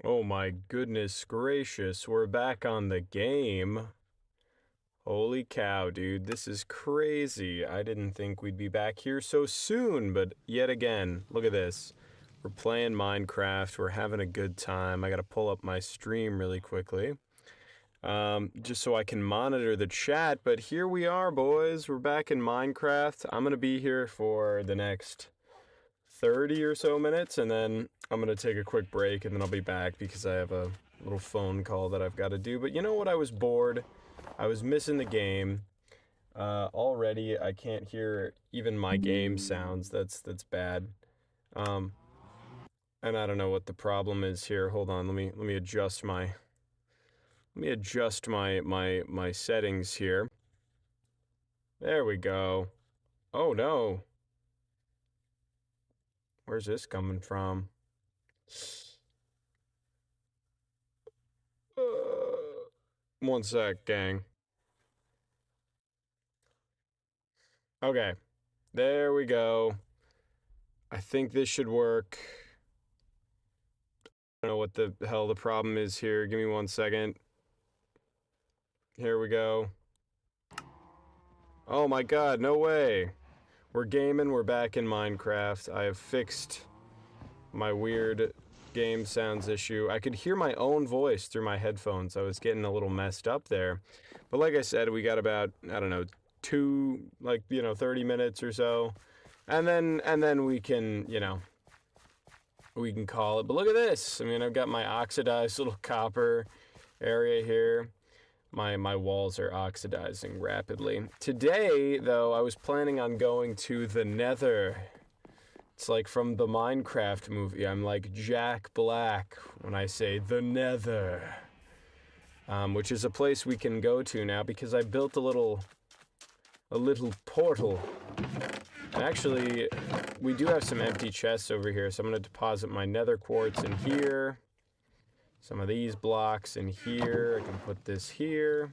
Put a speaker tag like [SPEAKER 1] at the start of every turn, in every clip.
[SPEAKER 1] Oh my goodness gracious, we're back on the game. Holy cow, dude, this is crazy. I didn't think we'd be back here so soon, but yet again, look at this. We're playing Minecraft, we're having a good time. I gotta pull up my stream really quickly. Just so I can monitor the chat, but here we are, boys. We're back in Minecraft. I'm gonna be here for the next 30 or so minutes, and then I'm gonna take a quick break, and then I'll be back because I have a little phone call that I've got to do. But you know what? I was bored. I was missing the game. Already, I can't hear even my game sounds. That's bad. And I don't know what the problem is here. Hold on. Let me adjust my my settings here. There we go. Oh no. Where's this coming from? One sec, gang. Okay, there we go. I think this should work. I don't know what the hell the problem is here. Give me 1 second. Here we go. Oh my god, no way. We're gaming, we're back in Minecraft. I have fixed my weird game sounds issue. I could hear my own voice through my headphones. I was getting a little messed up there. But like I said, we got about, I don't know, 30 minutes or so. And then we can, we can call it. But look at this. I mean, I've got my oxidized little copper area here. My walls are oxidizing rapidly. Today, though, I was planning on going to the Nether. It's like from the Minecraft movie. I'm like Jack Black when I say the Nether. Which is a place we can go to now because I built a little portal. And actually, we do have some empty chests over here, so I'm going to deposit my nether quartz in here. Some of these blocks in here. I can put this here.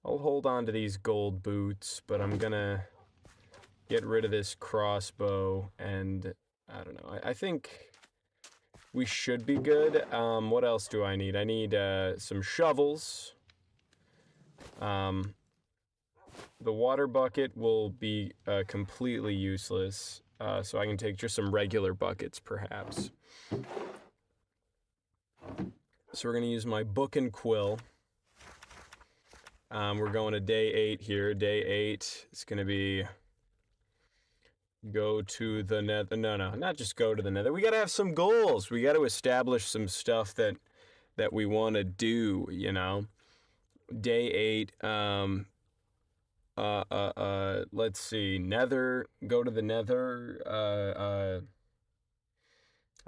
[SPEAKER 1] I'll hold on to these gold boots, but I'm going to get rid of this crossbow, and I don't know. I think we should be good. What else do I need? I need some shovels. The water bucket will be completely useless, so I can take just some regular buckets, perhaps. So we're going to use my book and quill. We're going to day 8 here. Day 8 is going to be go to the nether. No, not just go to the nether. We got to have some goals. We got to establish some stuff that we want to do, you know. Day 8, let's see, nether, go to the nether,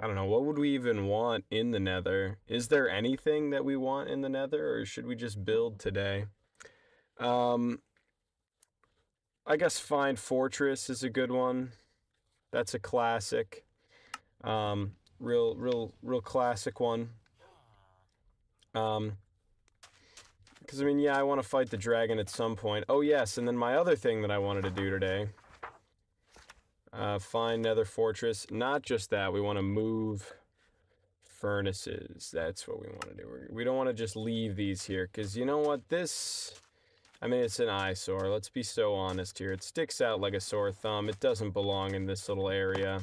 [SPEAKER 1] I don't know, what would we even want in the nether? Is there anything that we want in the nether, or should we just build today? I guess find fortress is a good one. That's a classic. Real classic one. Because, I mean, yeah, I want to fight the dragon at some point. Oh, yes, and then my other thing that I wanted to do today. Find nether fortress. Not just that, we want to move furnaces. That's what we want to do. We don't want to just leave these here, because you know what? I mean, it's an eyesore. Let's be so honest here. It sticks out like a sore thumb. It doesn't belong in this little area.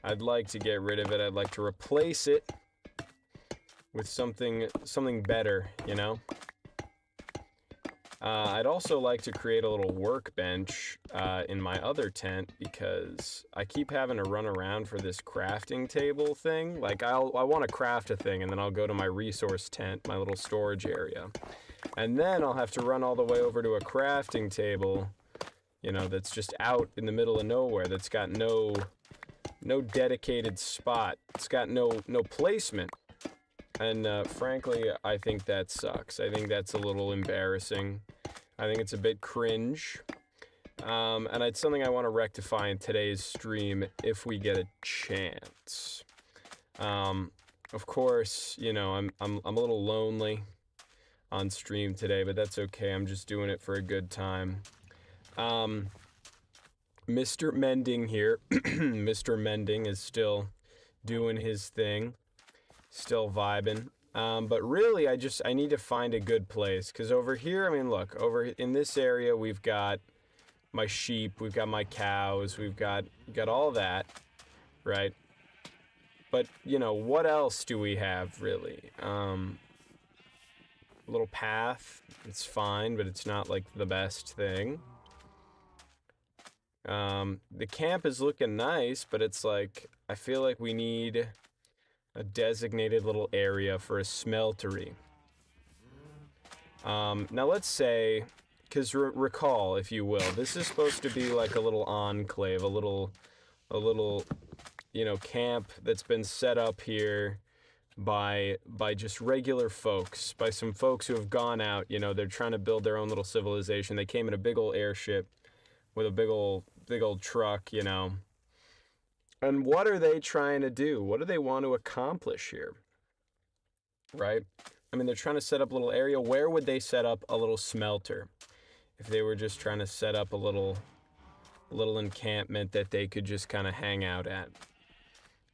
[SPEAKER 1] I'd like to get rid of it. I'd like to replace it with something better, you know? I'd also like to create a little workbench in my other tent because I keep having to run around for this crafting table thing. Like, I want to craft a thing, and then I'll go to my resource tent, my little storage area. And then I'll have to run all the way over to a crafting table, you know, that's just out in the middle of nowhere, that's got no dedicated spot. It's got no placement. And frankly, I think that sucks. I think that's a little embarrassing. I think it's a bit cringe. And it's something I want to rectify in today's stream if we get a chance. Of course, you know, I'm a little lonely on stream today, but that's okay. I'm just doing it for a good time. Mr. Mending here. Mr. Mending is still doing his thing. Still vibing. But really, I need to find a good place. Because over here, I mean, look, over in this area, we've got my sheep, we've got my cows, we've got all that, right? But, you know, what else do we have, really? A little path, it's fine, but it's not, like, the best thing. The camp is looking nice, but it's like, I feel like we need a designated little area for a smeltery. Now let's say, because recall, if you will, this is supposed to be like a little enclave, a little, you know, camp that's been set up here by just regular folks, by some folks who have gone out, you know, they're trying to build their own little civilization. They came in a big old airship with a big old truck, you know. And what are they trying to do? What do they want to accomplish here? Right? I mean, they're trying to set up a little area. Where would they set up a little smelter? If they were just trying to set up a little encampment that they could just kind of hang out at.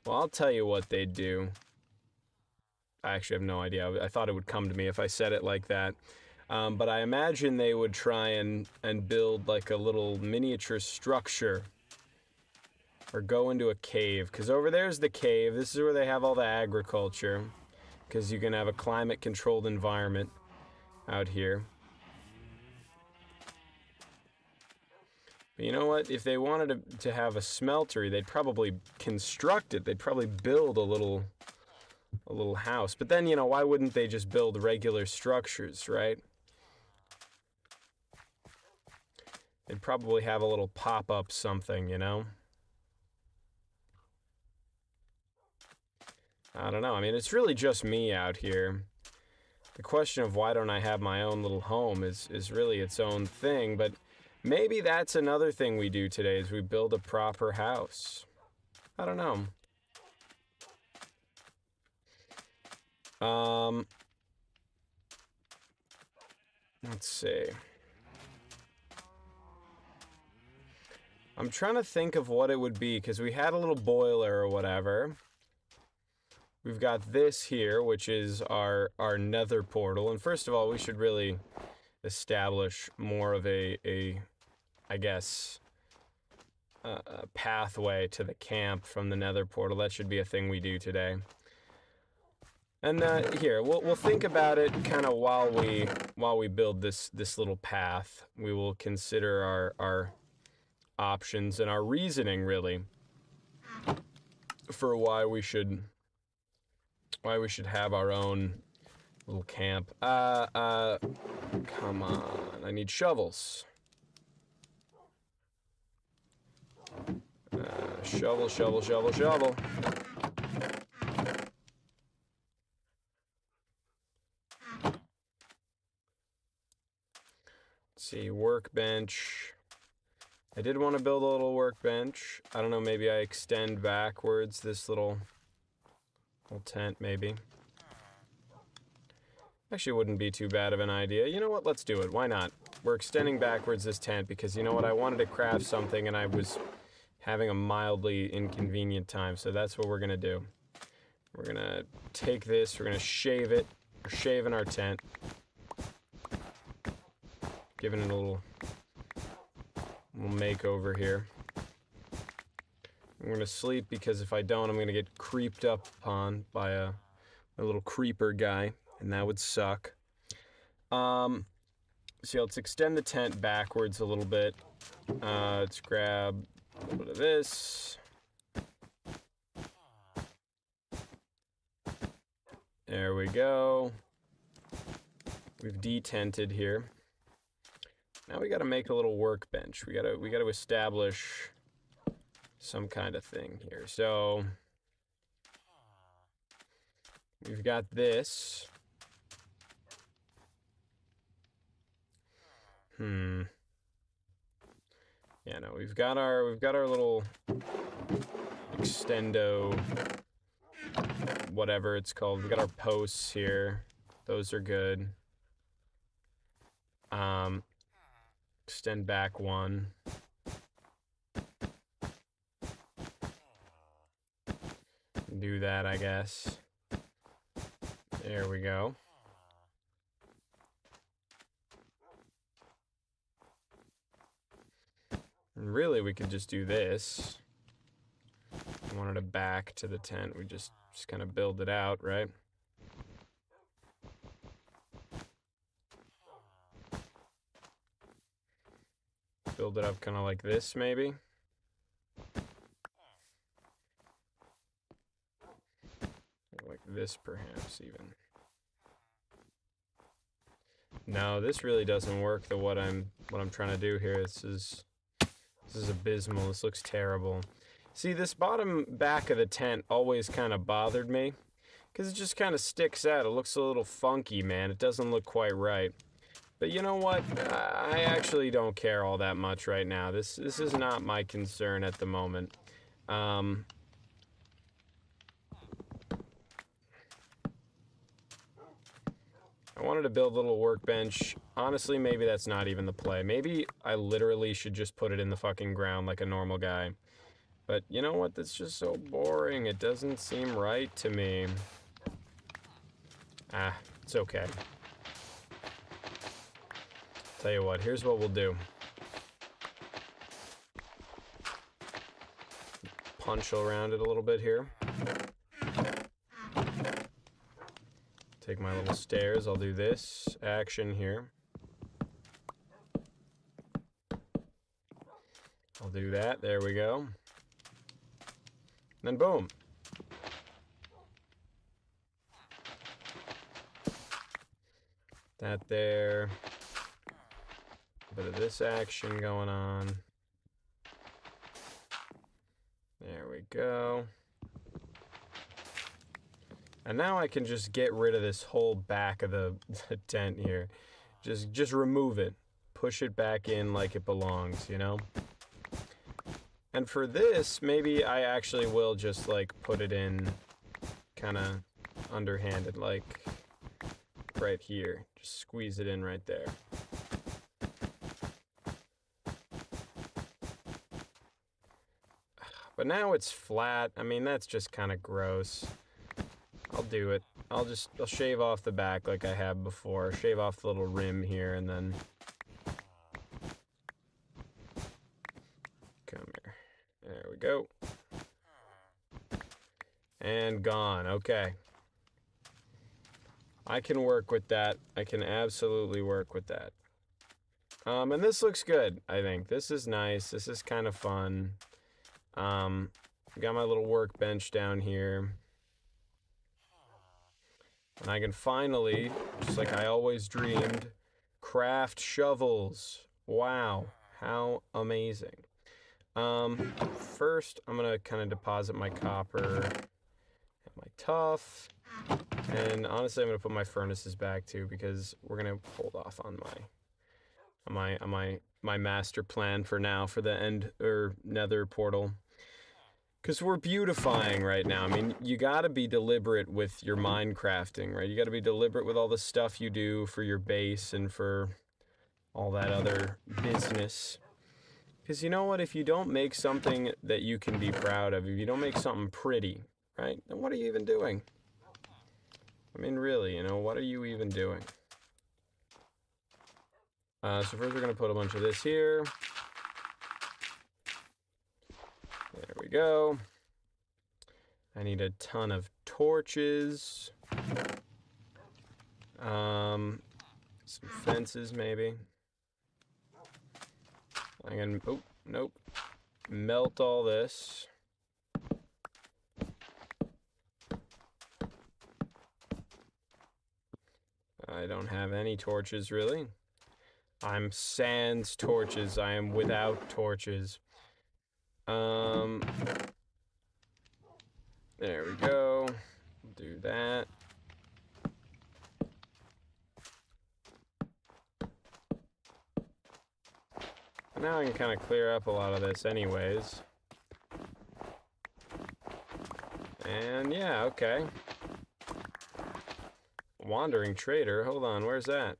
[SPEAKER 1] Well, I'll tell you what they'd do. I actually have no idea. I thought it would come to me if I said it like that. But I imagine they would try and build like a little miniature structure. Or go into a cave. Because over there's the cave. This is where they have all the agriculture. Because you can have a climate-controlled environment out here. But you know what? If they wanted to have a smeltery, they'd probably construct it. They'd probably build a little house. But then, you know, why wouldn't they just build regular structures, right? They'd probably have a little pop-up something, you know? I don't know. I mean, it's really just me out here. The question of why don't I have my own little home is really its own thing, but maybe that's another thing we do today is we build a proper house. I don't know. Let's see. I'm trying to think of what it would be, because we had a little boiler or whatever. We've got this here, which is our nether portal. And first of all, we should really establish more of a I guess, a pathway to the camp from the nether portal. That should be a thing we do today. And here, we'll think about it kind of while we build this little path. We will consider our options and our reasoning, really, for why we should have our own little camp. Come on, I need shovels. Shovel, shovel, shovel, shovel. Let's see, workbench. I did want to build a little workbench. I don't know, maybe I extend backwards this little tent, maybe. Actually, wouldn't be too bad of an idea. You know what? Let's do it. Why not? We're extending backwards this tent because, you know what? I wanted to craft something and I was having a mildly inconvenient time, so that's what we're going to do. We're going to take this, we're going to shave it. We're shaving our tent. Giving it a little makeover here. I'm going to sleep because if I don't, I'm going to get creeped up upon by a little creeper guy, and that would suck. So let's extend the tent backwards a little bit. Let's grab a little bit of this. There we go. We've detented here. Now we got to make a little workbench. We got to establish some kind of thing here. So we've got this. Yeah, no, we've got our little extendo, whatever it's called. We've got our posts here. Those are good. Extend back one. Do that, I guess. There we go. And really, we could just do this. I wanted a back to the tent. We just kind of build it out, right? Build it up kind of like this, maybe. Like this, perhaps, even. No, this really doesn't work. What I'm trying to do here. This is abysmal. This looks terrible. See, this bottom back of the tent always kind of bothered me, because it just kind of sticks out. It looks a little funky, man. It doesn't look quite right. But you know what? I actually don't care all that much right now. This is not my concern at the moment. I wanted to build a little workbench. Honestly, maybe that's not even the play. Maybe I literally should just put it in the fucking ground like a normal guy. But you know what? That's just so boring. It doesn't seem right to me. Ah, it's okay. Tell you what, here's what we'll do. Punch around it a little bit here. Take my little stairs. I'll do this action here. I'll do that. There we go. And then boom. That there. A bit of this action going on. There we go. And now I can just get rid of this whole back of the tent here. Just remove it. Push it back in like it belongs, you know? And for this, maybe I actually will just like put it in kind of underhanded, like right here. Just squeeze it in right there. But now it's flat. I mean, that's just kind of gross. I'll do it. I'll shave off the back like I have before. Shave off the little rim here and then come here. There we go. And gone. Okay. I can work with that. I can absolutely work with that. And this looks good, I think. This is nice. This is kind of fun. Got my little workbench down here. And I can finally, just like I always dreamed, craft shovels. Wow, how amazing. First, I'm gonna kind of deposit my copper and my tuff. And honestly, I'm gonna put my furnaces back too, because we're gonna hold off on my master plan for now for the end or nether portal. Because we're beautifying right now. I mean, you gotta be deliberate with your Minecrafting, right? You gotta be deliberate with all the stuff you do for your base and for all that other business. Because you know what? If you don't make something that you can be proud of, if you don't make something pretty, right? Then what are you even doing? I mean, really, you know, what are you even doing? So first we're gonna put a bunch of this here. There we go. I need a ton of torches. Some fences maybe. I'm gonna, oh, nope. Melt all this. I don't have any torches really. I'm sans torches. I am without torches. There we go. Do that. Now I can kind of clear up a lot of this anyways. And yeah, okay. Wandering trader, hold on, where's that?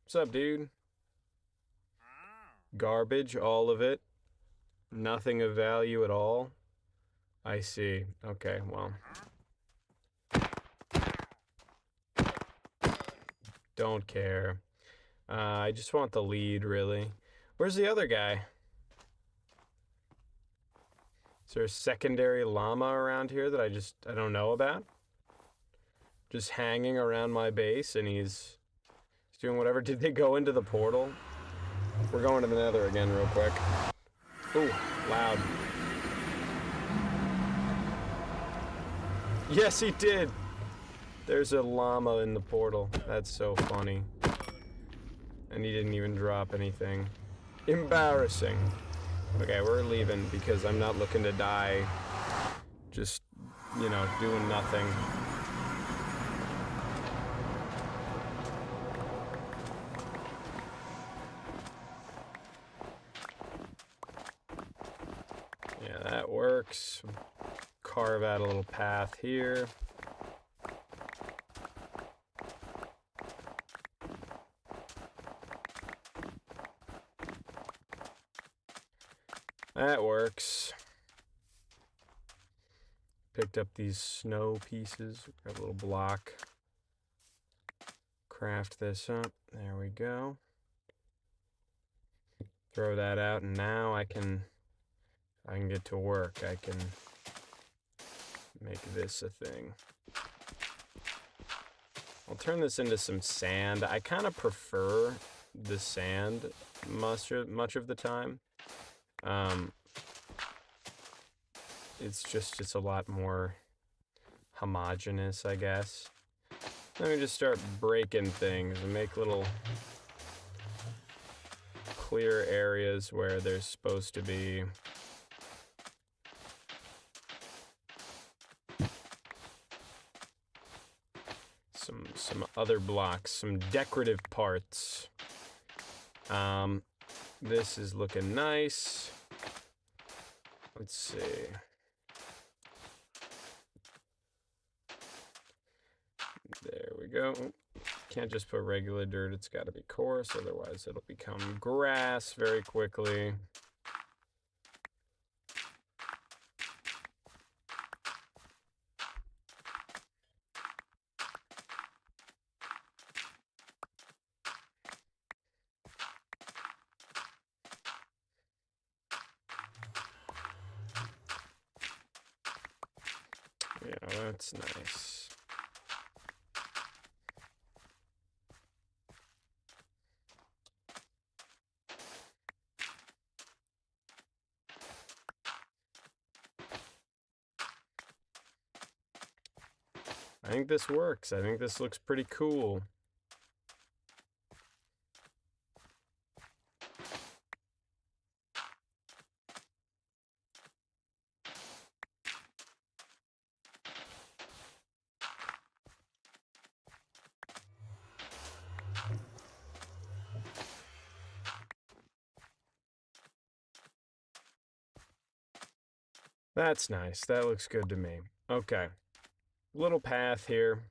[SPEAKER 1] What's up, dude? Garbage, all of it. Nothing of value at all. I see. Okay, well. Don't care. I just want the lead, really. Where's the other guy? Is there a secondary llama around here that I don't know about? Just hanging around my base, and he's doing whatever. Did they go into the portal? We're going to the nether again real quick. Ooh, loud. Yes, he did! There's a llama in the portal. That's so funny. And he didn't even drop anything. Embarrassing. Okay, we're leaving because I'm not looking to die just, you know, doing nothing. Yeah, that works. Carve out a little path here. That works. Picked up these snow pieces. Grab a little block. Craft this up. There we go. Throw that out, and now I can get to work. I can make this a thing. I'll turn this into some sand. I kind of prefer the sand much of the time. It's a lot more homogeneous, I guess. Let me just start breaking things and make little clear areas where there's supposed to be some other blocks, some decorative parts. This is looking nice. Let's see. There we go. Can't just put regular dirt, it's got to be coarse, otherwise it'll become grass very quickly. Yeah, that's nice. I think this works. I think this looks pretty cool. That's nice. That looks good to me. Okay. Little path here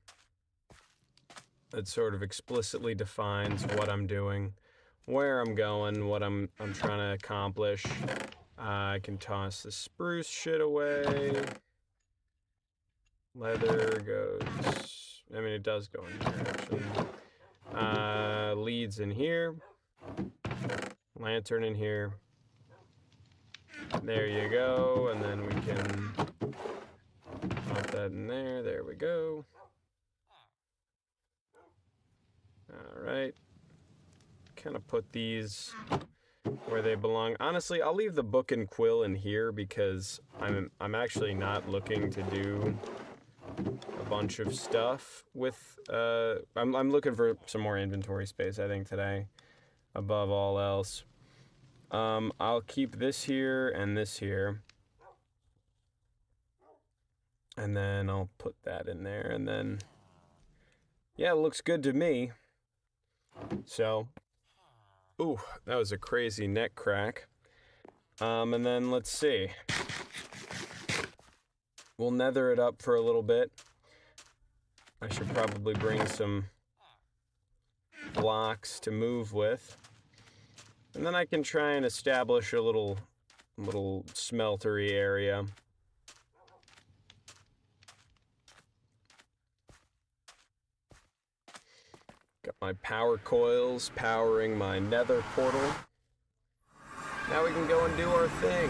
[SPEAKER 1] that sort of explicitly defines what I'm doing, where I'm going, what I'm trying to accomplish. I can toss the spruce shit away. Leather goes... I mean, it does go in here, actually. Leads in here. Lantern in here. There you go, and then we can pop that in there. There we go. Alright. Kind of put these where they belong. Honestly, I'll leave the book and quill in here because I'm actually not looking to do a bunch of stuff with I'm looking for some more inventory space, I think, today, above all else. I'll keep this here and this here. And then I'll put that in there, and then yeah, it looks good to me. So, ooh, that was a crazy neck crack. And then let's see. We'll nether it up for a little bit. I should probably bring some blocks to move with. And then I can try and establish a little smeltery area. My power coils powering my nether portal. Now we can go and do our thing.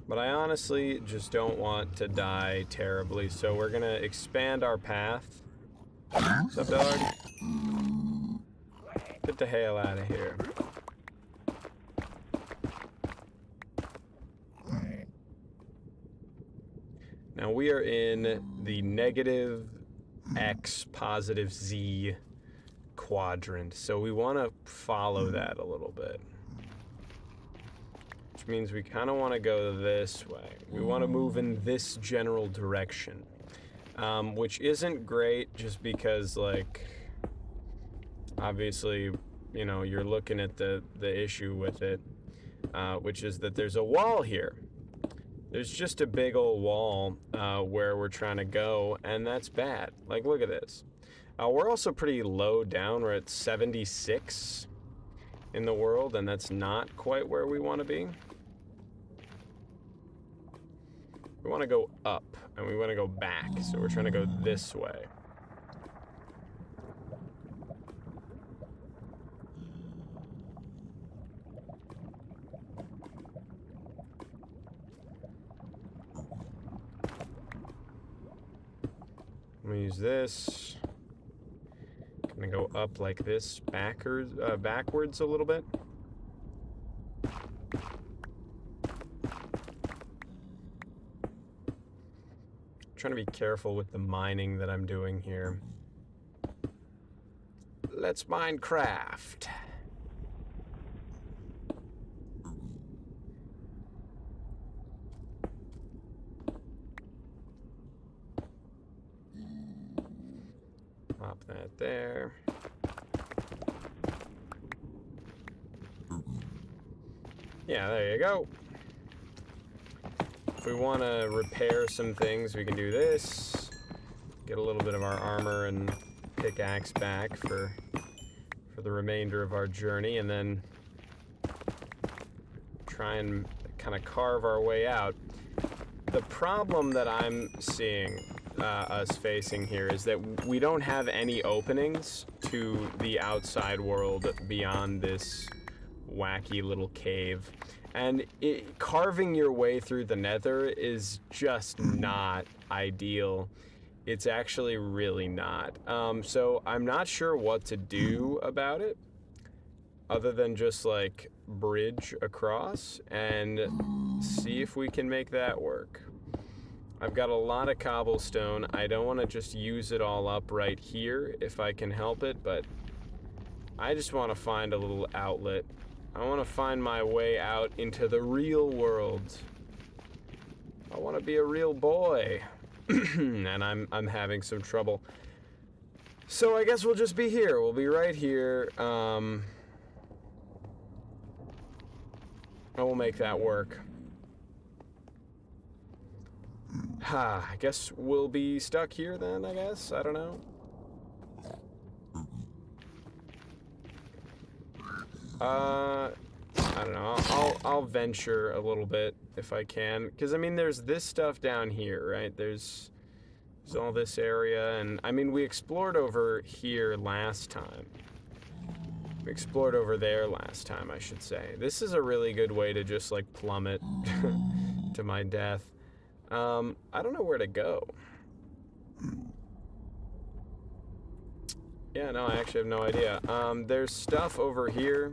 [SPEAKER 1] But I honestly just don't want to die terribly, so we're gonna expand our path. What's up, dog? Get the hell out of here. Now we are in the negative X, positive Z quadrant, so we want to follow that a little bit. Which means we kind of want to go this way. We want to move in this general direction. Which isn't great just because, like, obviously, you know, you're looking at the issue with it, which is that there's a wall here. There's just a big old wall where we're trying to go, and that's bad. Like, look at this. We're also pretty low down. We're at 76 in the world, and that's not quite where we want to be. We want to go up, and we want to go back, so we're trying to go this way. I'm gonna use this. Gonna go up like this, backwards a little bit. Trying to be careful with the mining that I'm doing here. Let's Minecraft. Pop that there. Yeah, there you go. If we want to repair some things, we can do this. Get a little bit of our armor and pickaxe back for the remainder of our journey, and then try and kind of carve our way out. The problem that I'm seeing us facing here is that we don't have any openings to the outside world beyond this wacky little cave. And carving your way through the nether is just not ideal. It's actually really not. So I'm not sure what to do about it, other than just like bridge across and see if we can make that work. I've got a lot of cobblestone. I don't want to just use it all up right here if I can help it, but I just want to find a little outlet. I want to find my way out into the real world. I want to be a real boy. And I'm having some trouble. So I guess we'll just be here. We'll be right here. And we'll make that work. I guess we'll be stuck here then, I guess. I don't know. I don't know. I'll venture a little bit if I can, because I mean, there's this stuff down here, right? There's all this area, and I mean, we explored over here last time. We explored over there last time, I should say. This is a really good way to just like plummet to my death. I don't know where to go. Yeah, no, I actually have no idea. There's stuff over here.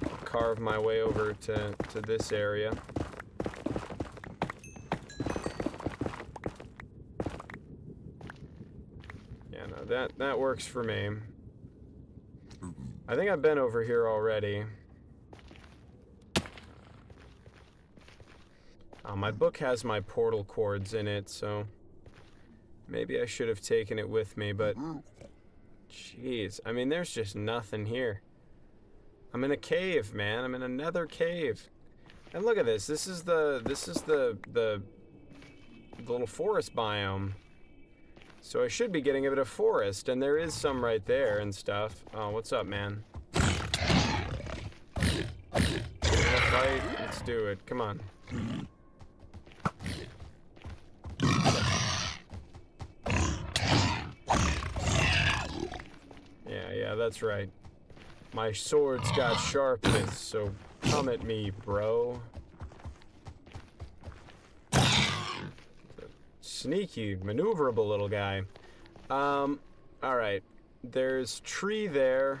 [SPEAKER 1] I'll carve my way over to this area. Yeah, no, that works for me. I think I've been over here already. My book has my portal cords in it, so maybe I should have taken it with me, but jeez, I mean, there's just nothing here. I'm in a cave, man. I'm in another cave. And look at this. This is the little forest biome. So I should be getting a bit of forest, and there is some right there and stuff. Oh, what's up, man? Fight? Let's do it. Come on. Yeah, that's right. My sword's got sharpness, so come at me, bro. Sneaky, maneuverable little guy. Alright. There's tree there,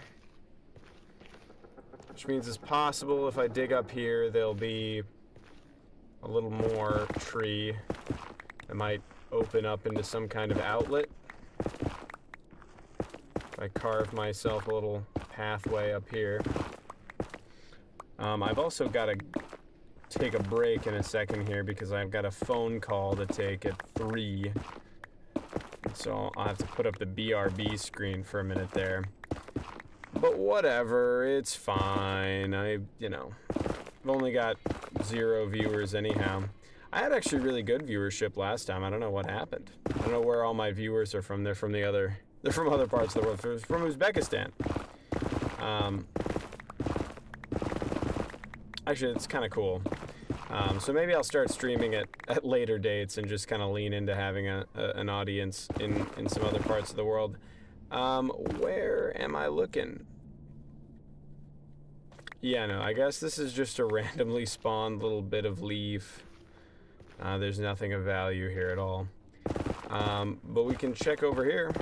[SPEAKER 1] which means it's possible if I dig up here, there'll be a little more tree that might open up into some kind of outlet. I carved myself a little pathway up here. I've also got to take a break in a second here because I've got a phone call to take at 3. So I'll have to put up the BRB screen for a minute there. But whatever, it's fine. I've only got 0 viewers anyhow. I had actually really good viewership last time. I don't know what happened. I don't know where all my viewers are from. They're from other parts of the world. From Uzbekistan. Actually, it's kind of cool. So maybe I'll start streaming it at later dates and just kind of lean into having an audience in some other parts of the world. Where am I looking? Yeah, no, I guess this is just a randomly spawned little bit of leaf. There's nothing of value here at all. But we can check over here.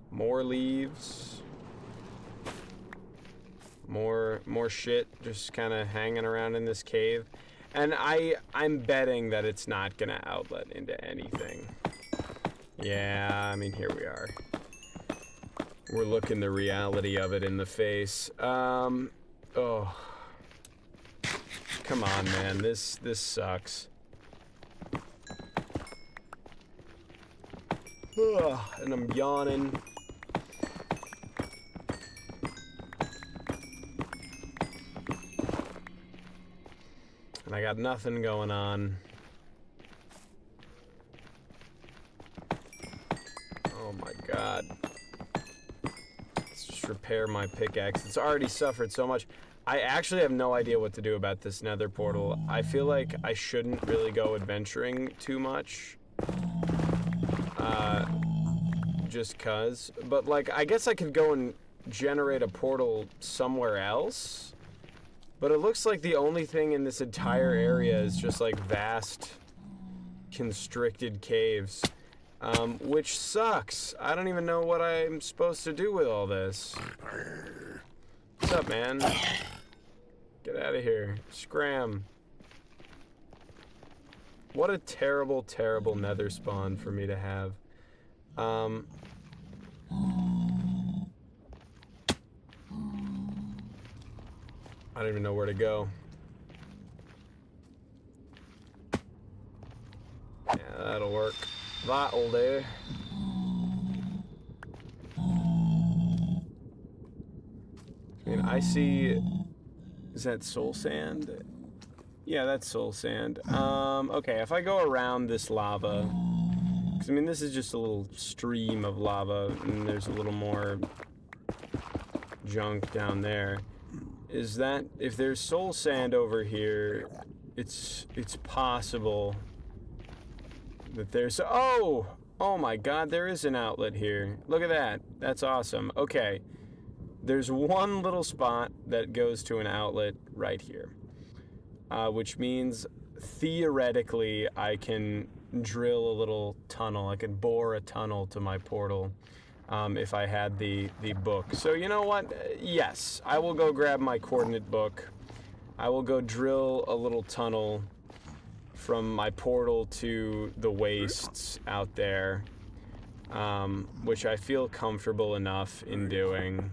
[SPEAKER 1] More leaves. More shit just kind of hanging around in this cave. And I'm betting that it's not gonna outlet into anything. Yeah, I mean, here we are. We're looking the reality of it in the face. Oh. Come on, man. This sucks. Ugh, and I'm yawning. And I got nothing going on. Oh my god. Let's just repair my pickaxe. It's already suffered so much. I actually have no idea what to do about this nether portal. I feel like I shouldn't really go adventuring too much. Just cuz. But like, I guess I could go and generate a portal somewhere else. But it looks like the only thing in this entire area is just like vast, constricted caves. Which sucks. I don't even know what I'm supposed to do with all this. What's up, man? Get out of here. Scram. What a terrible, terrible nether spawn for me to have. I don't even know where to go. Yeah, that'll work. That'll do. I mean, I see... Is that soul sand? Yeah, that's soul sand. Okay, if I go around this lava... Because, I mean, this is just a little stream of lava, and there's a little more junk down there. Is that... If there's soul sand over here, it's possible that there's... Oh! Oh my god, there is an outlet here. Look at that. That's awesome. Okay. There's one little spot that goes to an outlet right here. Which means, theoretically, I can drill a little tunnel. I could bore a tunnel to my portal if I had the book. So you know what? Yes, I will go grab my coordinate book. I will go drill a little tunnel from my portal to the wastes out there, which I feel comfortable enough in doing.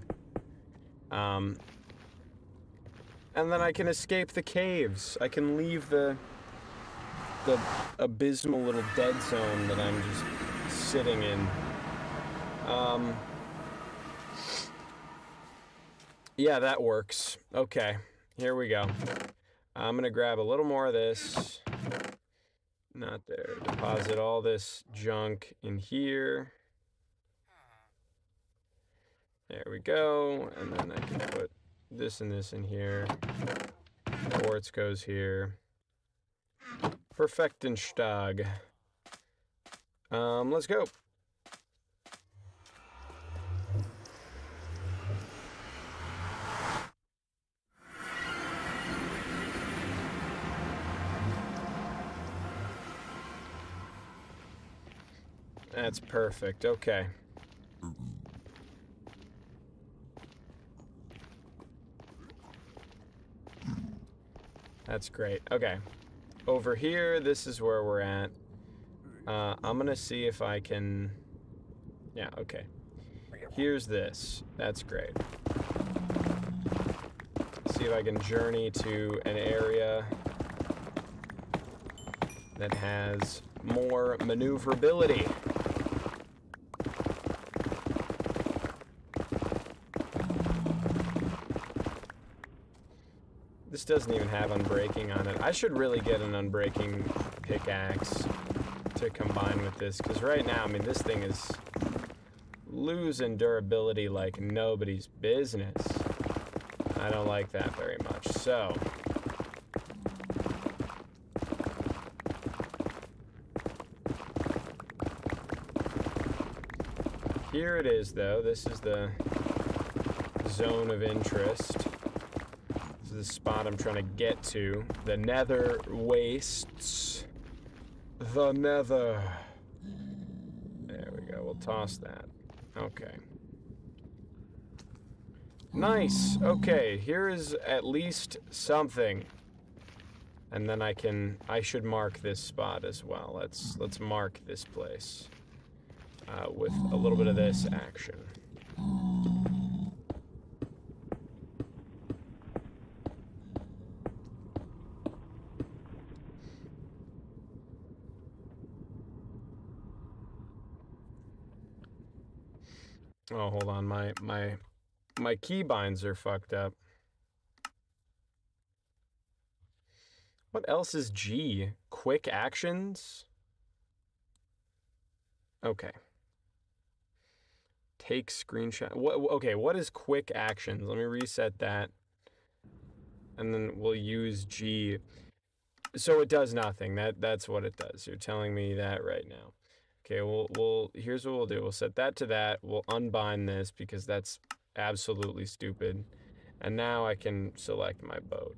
[SPEAKER 1] And then I can escape the caves. I can leave the abysmal little dead zone that I'm just sitting in. Yeah, that works. Okay, here we go. I'm gonna grab a little more of this. Not there. Deposit all this junk in here. There we go. And then I can put this and this in here. Quartz goes here. Perfektenstag. Let's go. That's perfect. Okay. That's great. Okay. Over here, this is where we're at. I'm gonna see if I can... Yeah, okay. Here's this. That's great. See if I can journey to an area that has more maneuverability. This doesn't even have unbreaking on it. I should really get an unbreaking pickaxe to combine with this, because right now, I mean, this thing is losing durability like nobody's business. I don't like that very much. So here it is, though. This is the zone of interest. This is the spot I'm trying to get to. The nether wastes. The nether. There we go. We'll toss that. Okay. Nice. Okay, here is at least something. And then I should mark this spot as well. Let's mark this place with a little bit of this action. Oh, hold on, my keybinds are fucked up. What else is G? Quick actions? Okay. Take screenshot. Okay, what is quick actions? Let me reset that. And then we'll use G. So it does nothing. That's what it does. You're telling me that right now. Okay, here's what we'll do. We'll set that to that. We'll unbind this because that's absolutely stupid. And now I can select my boat.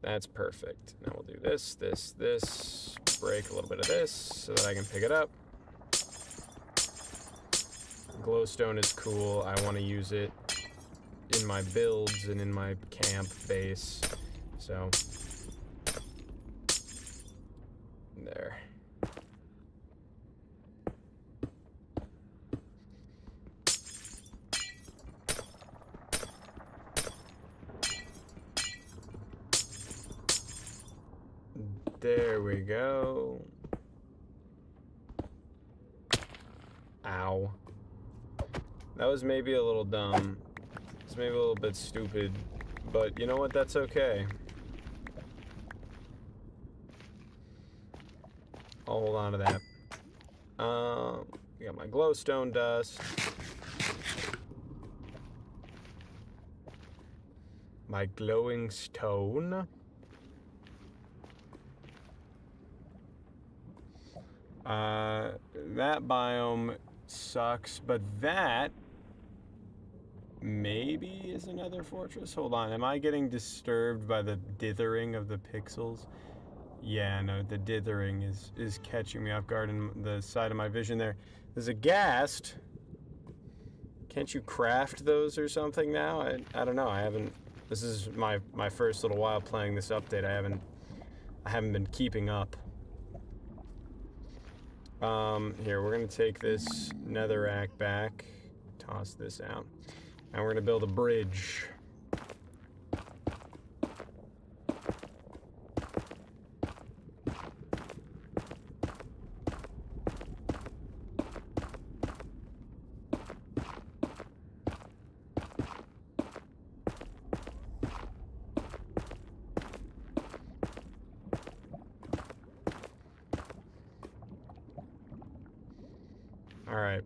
[SPEAKER 1] That's perfect. Now we'll do this, this, this. Break a little bit of this so that I can pick it up. Glowstone is cool. I want to use it in my builds and in my camp base. So, there. There we go. Ow. That was maybe a little dumb. It's maybe a little bit stupid, but you know what? That's okay. I'll hold on to that. Got my glowstone dust. My glowing stone. That biome sucks, but that maybe is another fortress. Hold on, am I getting disturbed by the dithering of the pixels? Yeah, no, the dithering is catching me off guard in the side of my vision there. There's a ghast. Can't you craft those or something now? I don't know. I haven't. This is my first little while playing this update. I haven't been keeping up. Here, we're gonna take this netherrack back, toss this out, and we're gonna build a bridge. Alright.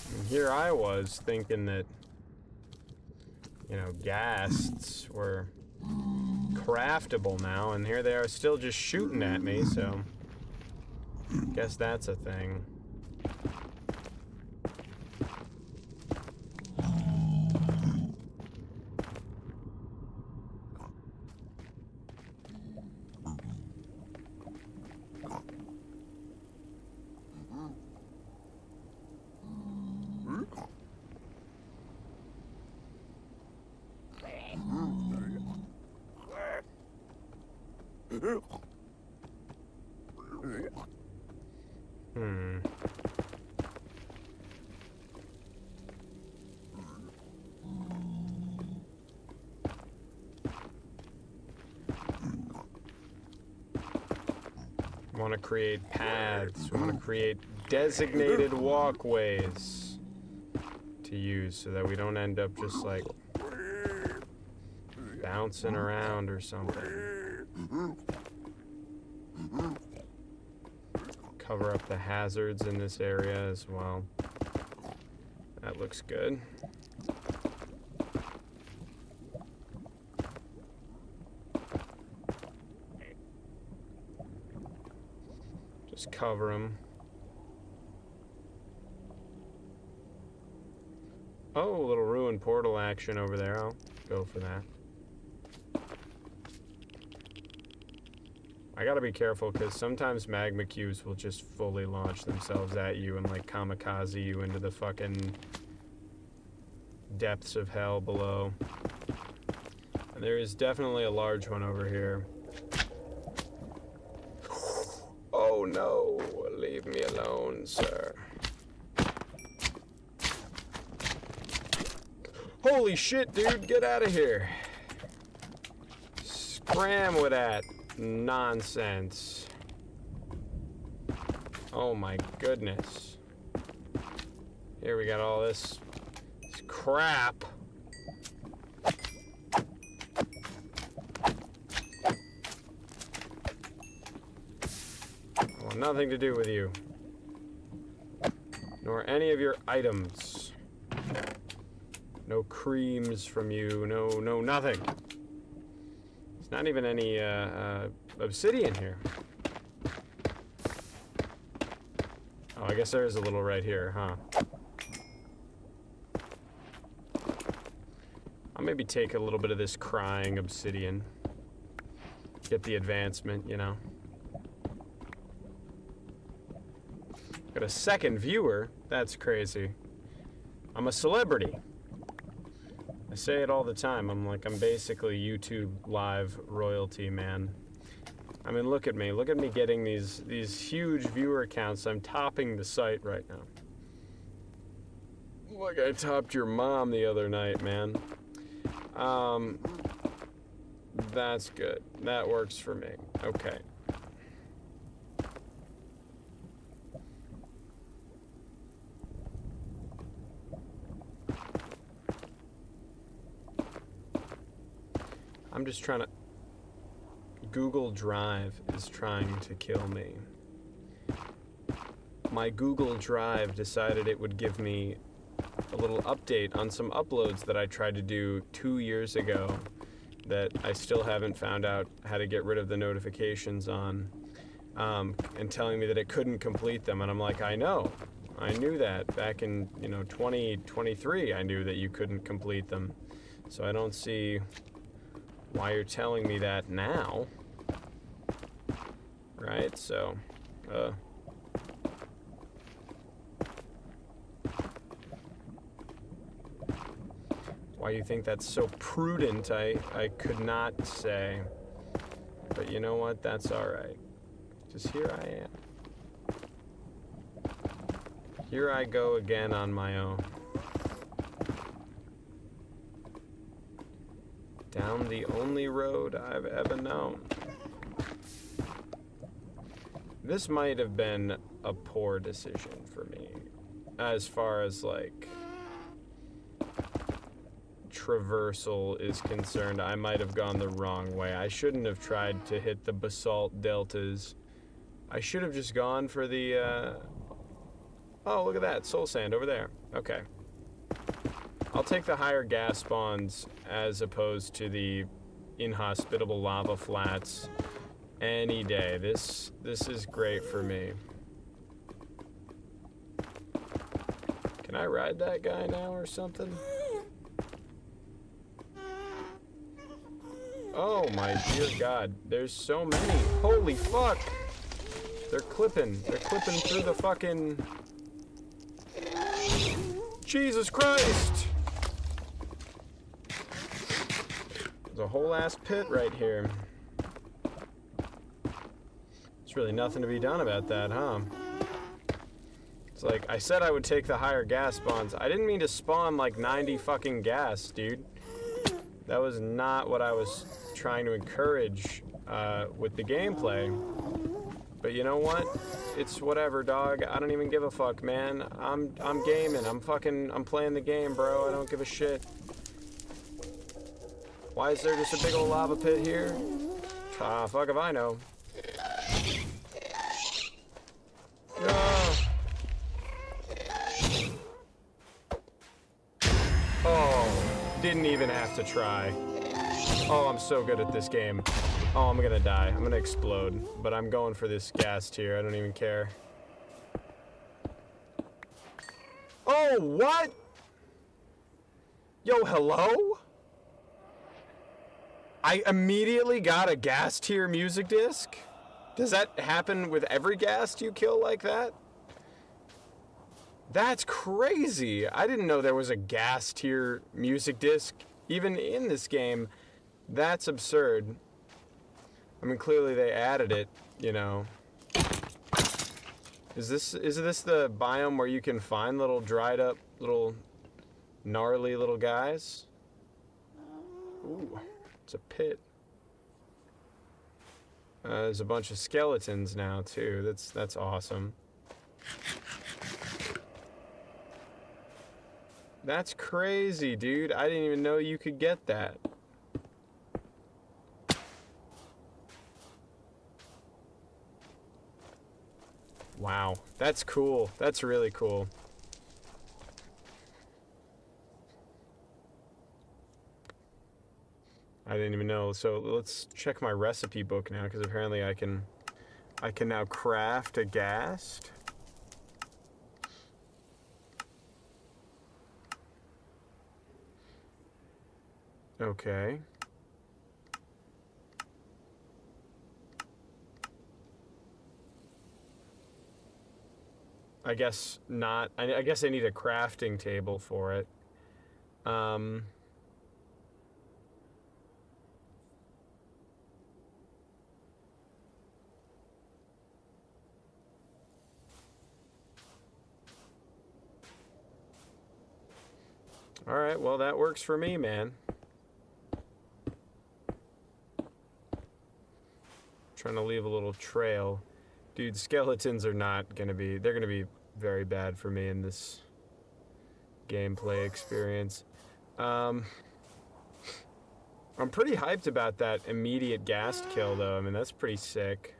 [SPEAKER 1] And here I was thinking that, you know, ghasts were craftable now, and here they are still just shooting at me, so guess that's a thing. We want to create paths. We want to create designated walkways to use so that we don't end up just like bouncing around or something. Cover up the hazards in this area as well. That looks good. Just cover them. Oh, a little ruined portal action over there. I'll go for that. I gotta be careful because sometimes magma cubes will just fully launch themselves at you and like kamikaze you into the fucking depths of hell below. And there is definitely a large one over here. Oh no, leave me alone, sir. Holy shit, dude, get out of here. Scram with that nonsense. Oh my goodness. Here we got all this crap. I want nothing to do with you. Nor any of your items. No creams from you, no nothing. There's not even any obsidian here. Oh, I guess there is a little right here, huh? I'll maybe take a little bit of this crying obsidian. Get the advancement, you know. Got a second viewer? That's crazy. I'm a celebrity. I say it all the time. I'm basically YouTube live royalty, man. I mean, look at me. Look at me getting these huge viewer counts. I'm topping the site right now. Like I topped your mom the other night, man. That's good. That works for me. Okay. I'm just trying to... Google Drive is trying to kill me. My Google Drive decided it would give me a little update on some uploads that I tried to do 2 years ago that I still haven't found out how to get rid of the notifications on, and telling me that it couldn't complete them. And I'm like, I know. I knew that back in, 2023, I knew that you couldn't complete them. So I don't see why you're telling me that now. Right, so, why you think that's so prudent, I could not say. But you know what, that's alright. Just here I am. Here I go again on my own. Down the only road I've ever known. This might have been a poor decision for me, as far as like traversal is concerned, I might have gone the wrong way. I shouldn't have tried to hit the basalt deltas. I should have just gone for the, Oh, look at that. Soul sand over there. Okay. I'll take the higher gas spawns as opposed to the inhospitable lava flats any day. This is great for me. Can I ride that guy now or something? Oh my dear God. There's so many. Holy fuck. They're clipping through the fucking... Jesus Christ! There's a whole ass pit right here. There's really nothing to be done about that, huh? It's like, I said I would take the higher gas spawns. I didn't mean to spawn like 90 fucking gas, dude. That was not what I was trying to encourage with the gameplay. But you know what? It's whatever, dog. I don't even give a fuck, man. I'm gaming. I'm playing the game, bro. I don't give a shit. Why is there just a big old lava pit here? Ah, fuck if I know. Oh, didn't even have to try. Oh, I'm so good at this game. Oh, I'm gonna die. I'm gonna explode. But I'm going for this gas tier. I don't even care. Oh, what? Yo, hello? I immediately got a gas tier music disc? Does that happen with every ghast you kill like that? That's crazy. I didn't know there was a gas tier music disc even in this game. That's absurd. I mean, clearly they added it, you know. Is this the biome where you can find little dried up, little gnarly little guys? Ooh, it's a pit. There's a bunch of skeletons now too. That's awesome. That's crazy, dude. I didn't even know you could get that. Wow, that's cool. That's really cool. I didn't even know. So let's check my recipe book now, because apparently I can now craft a ghast. Okay. I guess not. I guess I need a crafting table for it. All right, well, that works for me, man. Trying to leave a little trail. Dude, skeletons are not gonna be, they're gonna be very bad for me in this gameplay experience. I'm pretty hyped about that immediate ghast kill, though. I mean, that's pretty sick.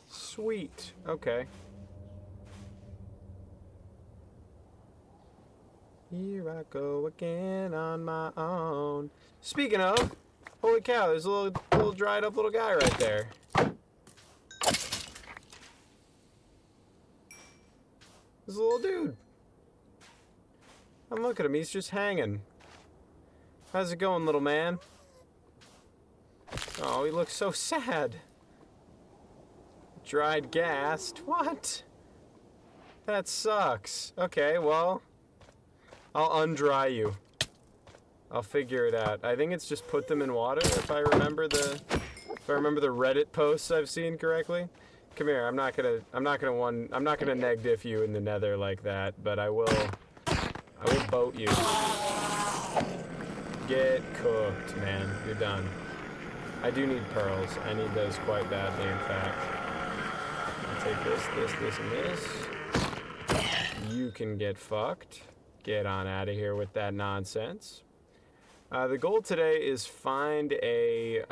[SPEAKER 1] Sweet. Okay. Here I go again on my own. Speaking of, holy cow, there's a little dried up little guy right there. There's a little dude. And look at him, he's just hanging. How's it going, little man? Oh, he looks so sad. Dried ghast? What? That sucks. Okay, well, I'll undry you. I'll figure it out. I think it's just put them in water, if I remember the Reddit posts I've seen correctly. Come here. I'm not gonna neg diff you in the nether like that, but I will boat you. Get cooked, man. You're done. I do need pearls. I need those quite badly, in fact. I'll take this, and this. You can get fucked. Get on out of here with that nonsense. The goal today is find a...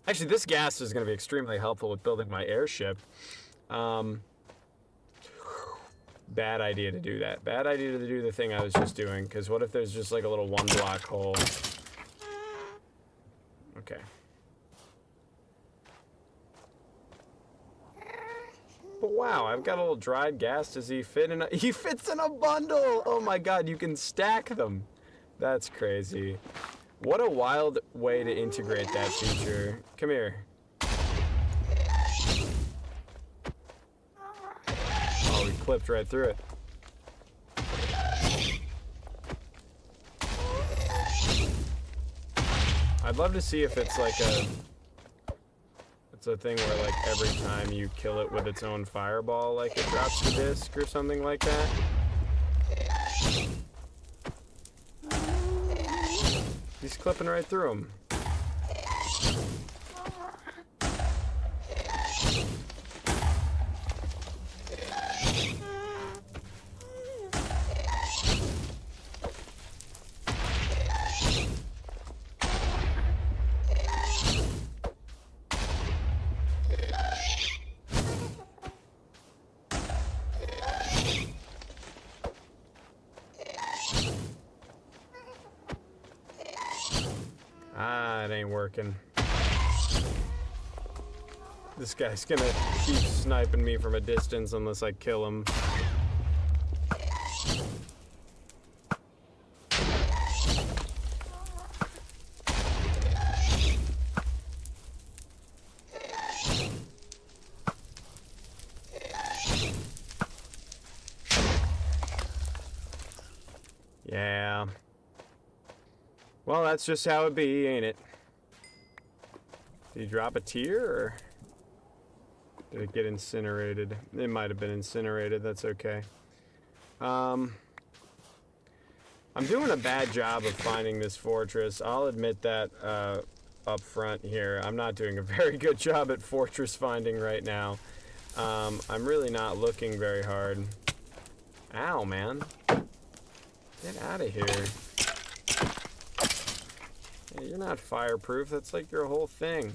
[SPEAKER 1] Actually, this gas is going to be extremely helpful with building my airship. Bad idea to do that. Bad idea to do the thing I was just doing, because what if there's just like a little one block hole? Okay. But wow, I've got a little dried gas. Does he fit in a... He fits in a bundle! Oh my god, you can stack them. That's crazy. What a wild way to integrate that feature. Come here. Oh, we clipped right through it. I'd love to see if it's like a... It's a thing where like every time you kill it with its own fireball, like it drops the disc or something like that. He's clipping right through him. It ain't working. This guy's gonna keep sniping me from a distance unless I kill him. Yeah. Well, that's just how it be, ain't it? Did he drop a tear, or did it get incinerated? It might have been incinerated, that's okay. I'm doing a bad job of finding this fortress. I'll admit that up front here. I'm not doing a very good job at fortress finding right now. I'm really not looking very hard. Ow, man. Get out of here. Hey, you're not fireproof. That's like your whole thing.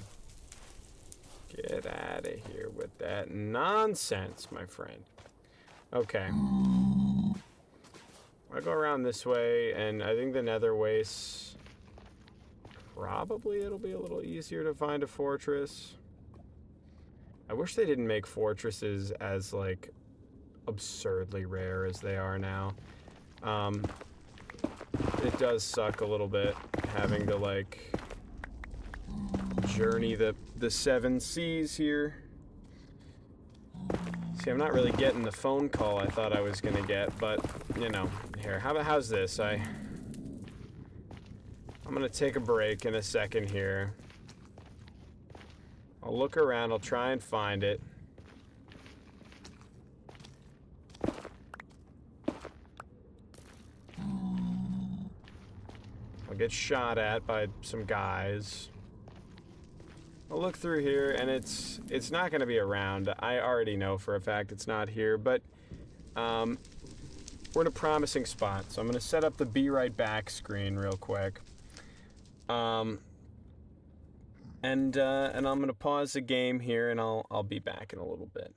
[SPEAKER 1] Get out of here with that nonsense, my friend. Okay. I'll go around this way, and I think the nether wastes... Probably it'll be a little easier to find a fortress. I wish they didn't make fortresses as, like, absurdly rare as they are now. It does suck a little bit having to, like, journey the 7 seas here. See, I'm not really getting the phone call I thought I was gonna get, but, you know, here, how's this? I'm gonna take a break in a second here. I'll look around, I'll try and find it. I'll get shot at by some guys. I'll look through here, and it's not going to be around. I already know for a fact it's not here, but we're in a promising spot. So I'm going to set up the be right back screen real quick. And I'm going to pause the game here, and I'll be back in a little bit.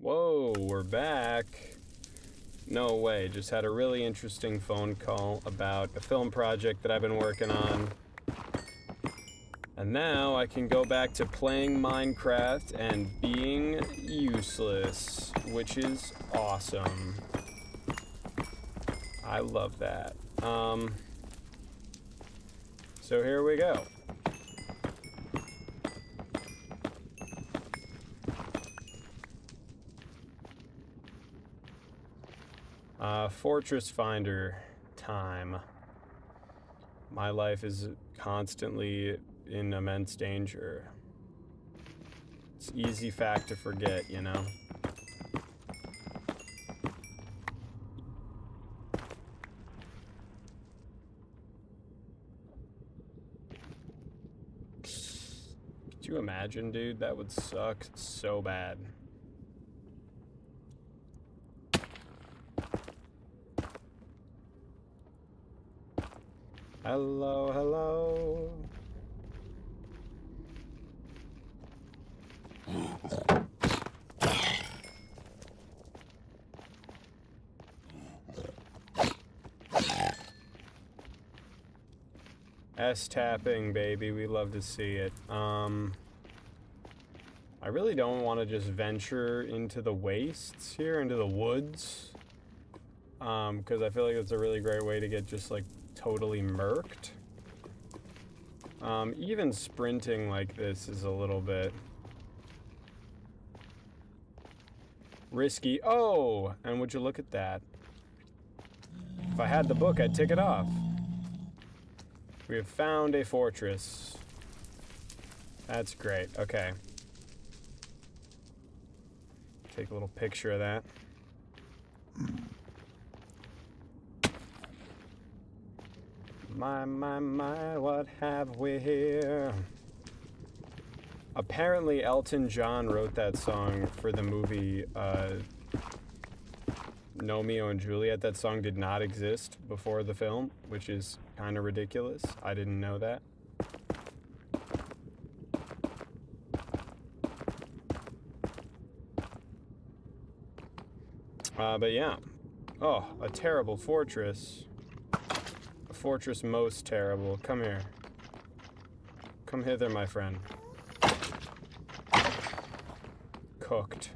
[SPEAKER 1] Whoa, we're back. No way, just had a really interesting phone call about a film project that I've been working on. And now I can go back to playing Minecraft and being useless, which is awesome. I love that. So here we go. Fortress Finder time. My life is constantly in immense danger. It's an easy fact to forget, you know? Could you imagine, dude? That would suck so bad. Hello, hello. S-tapping, baby. We love to see it. I really don't want to just venture into the wastes here, into the woods. Because I feel like it's a really great way to get just, like, totally murked. Even sprinting like this is a little bit risky. Oh, and would you look at that? If I had the book, I'd tick it off. We have found a fortress. That's great. Okay. Take a little picture of that. My, what have we here? Apparently Elton John wrote that song for the movie Romeo and Juliet. That song did not exist before the film, which is kind of ridiculous. I didn't know that. But yeah. Oh, a terrible fortress. A fortress most terrible. Come here. Come hither, my friend. Cooked.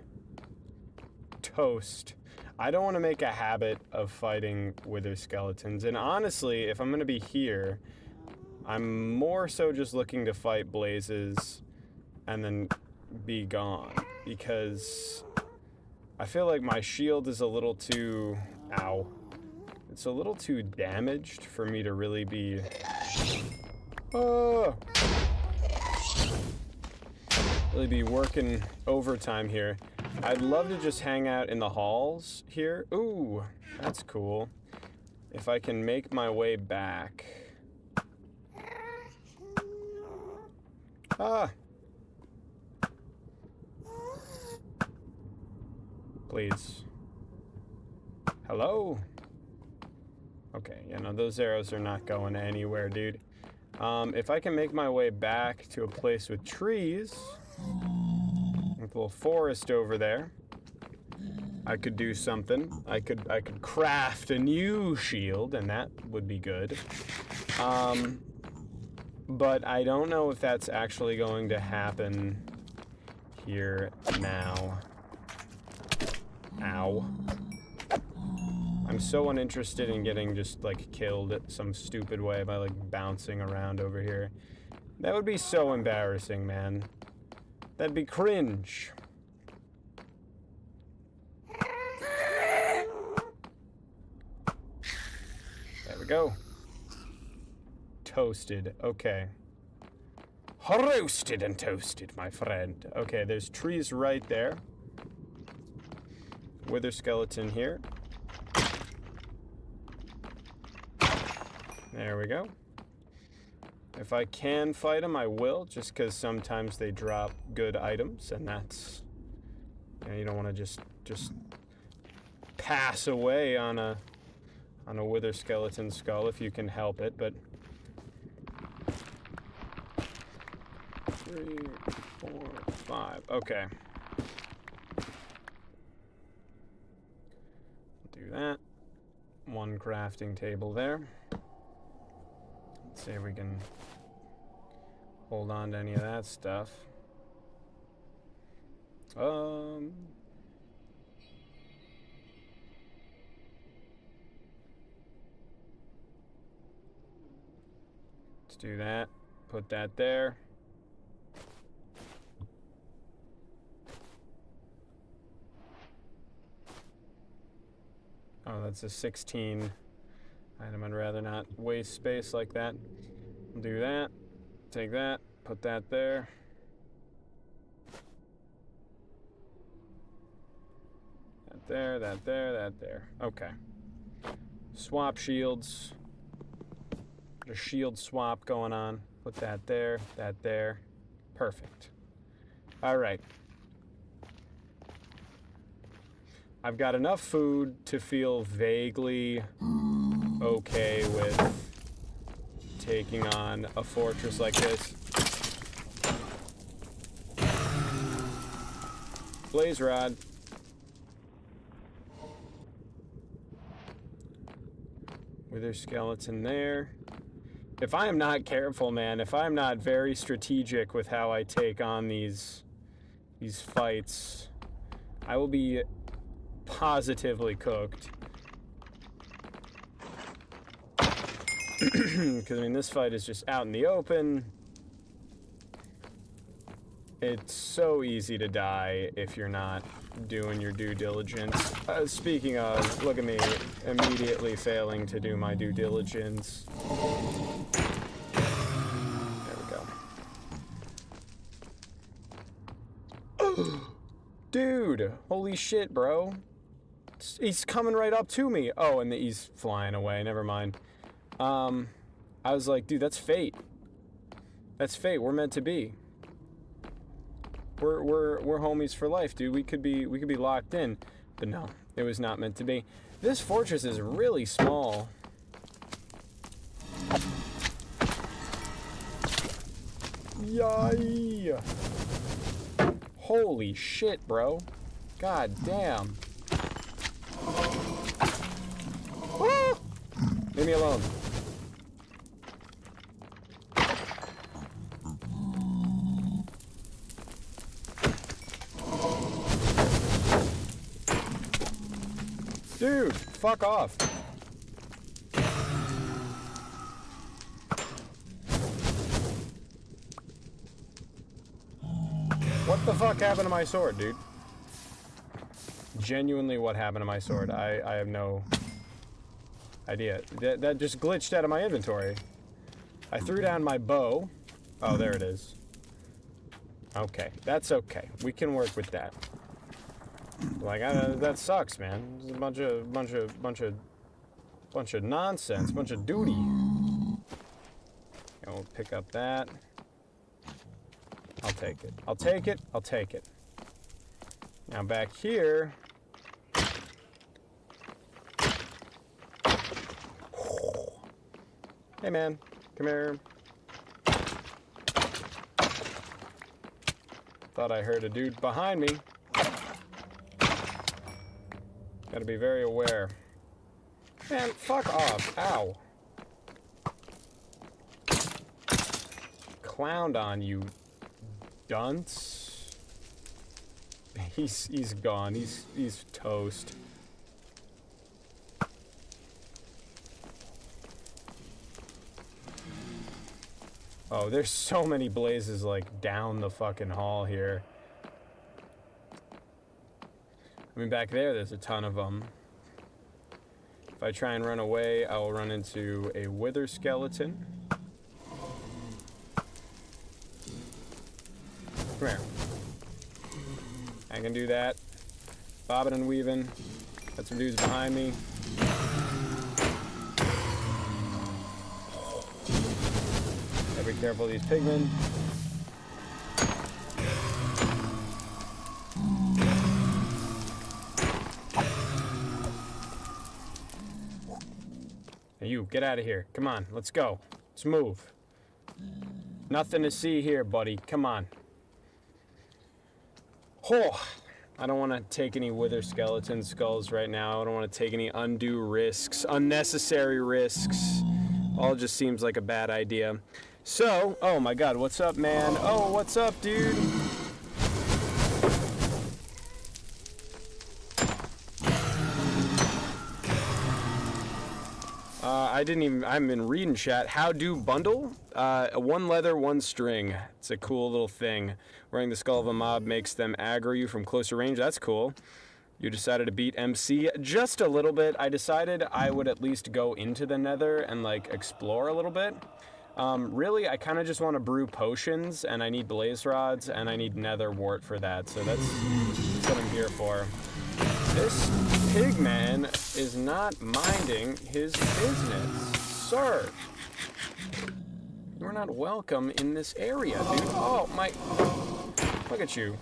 [SPEAKER 1] Toast. I don't want to make a habit of fighting wither skeletons. And honestly, if I'm going to be here, I'm more so just looking to fight blazes and then be gone. Because I feel like my shield is a little too... Ow. It's a little too damaged for me to really be... Oh! Really be working overtime here. I'd love to just hang out in the halls here. Ooh, that's cool. If I can make my way back. Ah! Please. Hello? Okay, yeah, no, those arrows are not going anywhere, dude. If I can make my way back to a place with trees, like a little forest over there, I could do something. I could craft a new shield, and that would be good. But I don't know if that's actually going to happen here now. Ow. I'm so uninterested in getting just, like, killed some stupid way by, like, bouncing around over here. That would be so embarrassing, man. That'd be cringe. There we go. Toasted. Okay. Roasted and toasted, my friend. Okay, there's trees right there. Wither skeleton here. There we go. If I can fight them, I will, just because sometimes they drop good items, and that's... You know, you don't want to just pass away on a wither skeleton skull if you can help it, but... 3, 4, 5. Okay. one crafting table there. Let's see if we can hold on to any of that stuff. Let's do that. Put that there. Oh, that's a 16 item. I'd rather not waste space like that. We'll do that. Take that. Put that there. That there, that there, that there. Okay. Swap shields. A shield swap going on. Put that there, that there. Perfect. All right. I've got enough food to feel vaguely okay with taking on a fortress like this. Blaze rod. Wither skeleton there. If I am not careful, man, if I'm not very strategic with how I take on these fights, I will be positively cooked. Because, I mean, this fight is just out in the open. It's so easy to die if you're not doing your due diligence. Speaking of, look at me immediately failing to do my due diligence. There we go. Dude, holy shit, bro. He's coming right up to me. Oh, and he's flying away. Never mind. I was like, dude, that's fate. That's fate. We're meant to be. We're homies for life, dude. We could be locked in. But no, it was not meant to be. This fortress is really small. Yay! Holy shit, bro. God damn. Ah! Leave me alone. Dude, fuck off. What the fuck happened to my sword, dude? Genuinely, what happened to my sword? I have no idea. That just glitched out of my inventory. I threw down my bow. Oh, there it is. Okay, that's okay. We can work with that. Like, that sucks, man. It's a bunch of nonsense, bunch of duty. And we'll pick up that. I'll take it. I'll take it. I'll take it. Now back here. Hey, man. Come here. Thought I heard a dude behind me. Gotta be very aware. Man, fuck off. Ow. Clowned on, you dunce. He's gone. He's toast. Oh, there's so many blazes like down the fucking hall here. I mean, back there's a ton of them. If I try and run away, I will run into a wither skeleton. Come here. I can do that. Bobbing and weaving. Got some dudes behind me. Gotta be careful of these pigmen. Hey, you, get out of here. Come on, let's go. Let's move. Nothing to see here, buddy. Come on. Oh, I don't want to take any wither skeleton skulls right now. I don't want to take any undue risks, unnecessary risks. All just seems like a bad idea. So, oh my god, what's up, man? Oh, what's up, dude? I've been reading chat. How do bundle? One leather, one string. It's a cool little thing. Wearing the skull of a mob makes them aggro you from closer range. That's cool. You decided to beat MC just a little bit. I decided I would at least go into the nether and like explore a little bit. Really, I kind of just want to brew potions, and I need blaze rods, and I need nether wart for that. So that's what I'm here for. This pigman is not minding his business. Sir, you're not welcome in this area, dude. Oh, my... Look at you.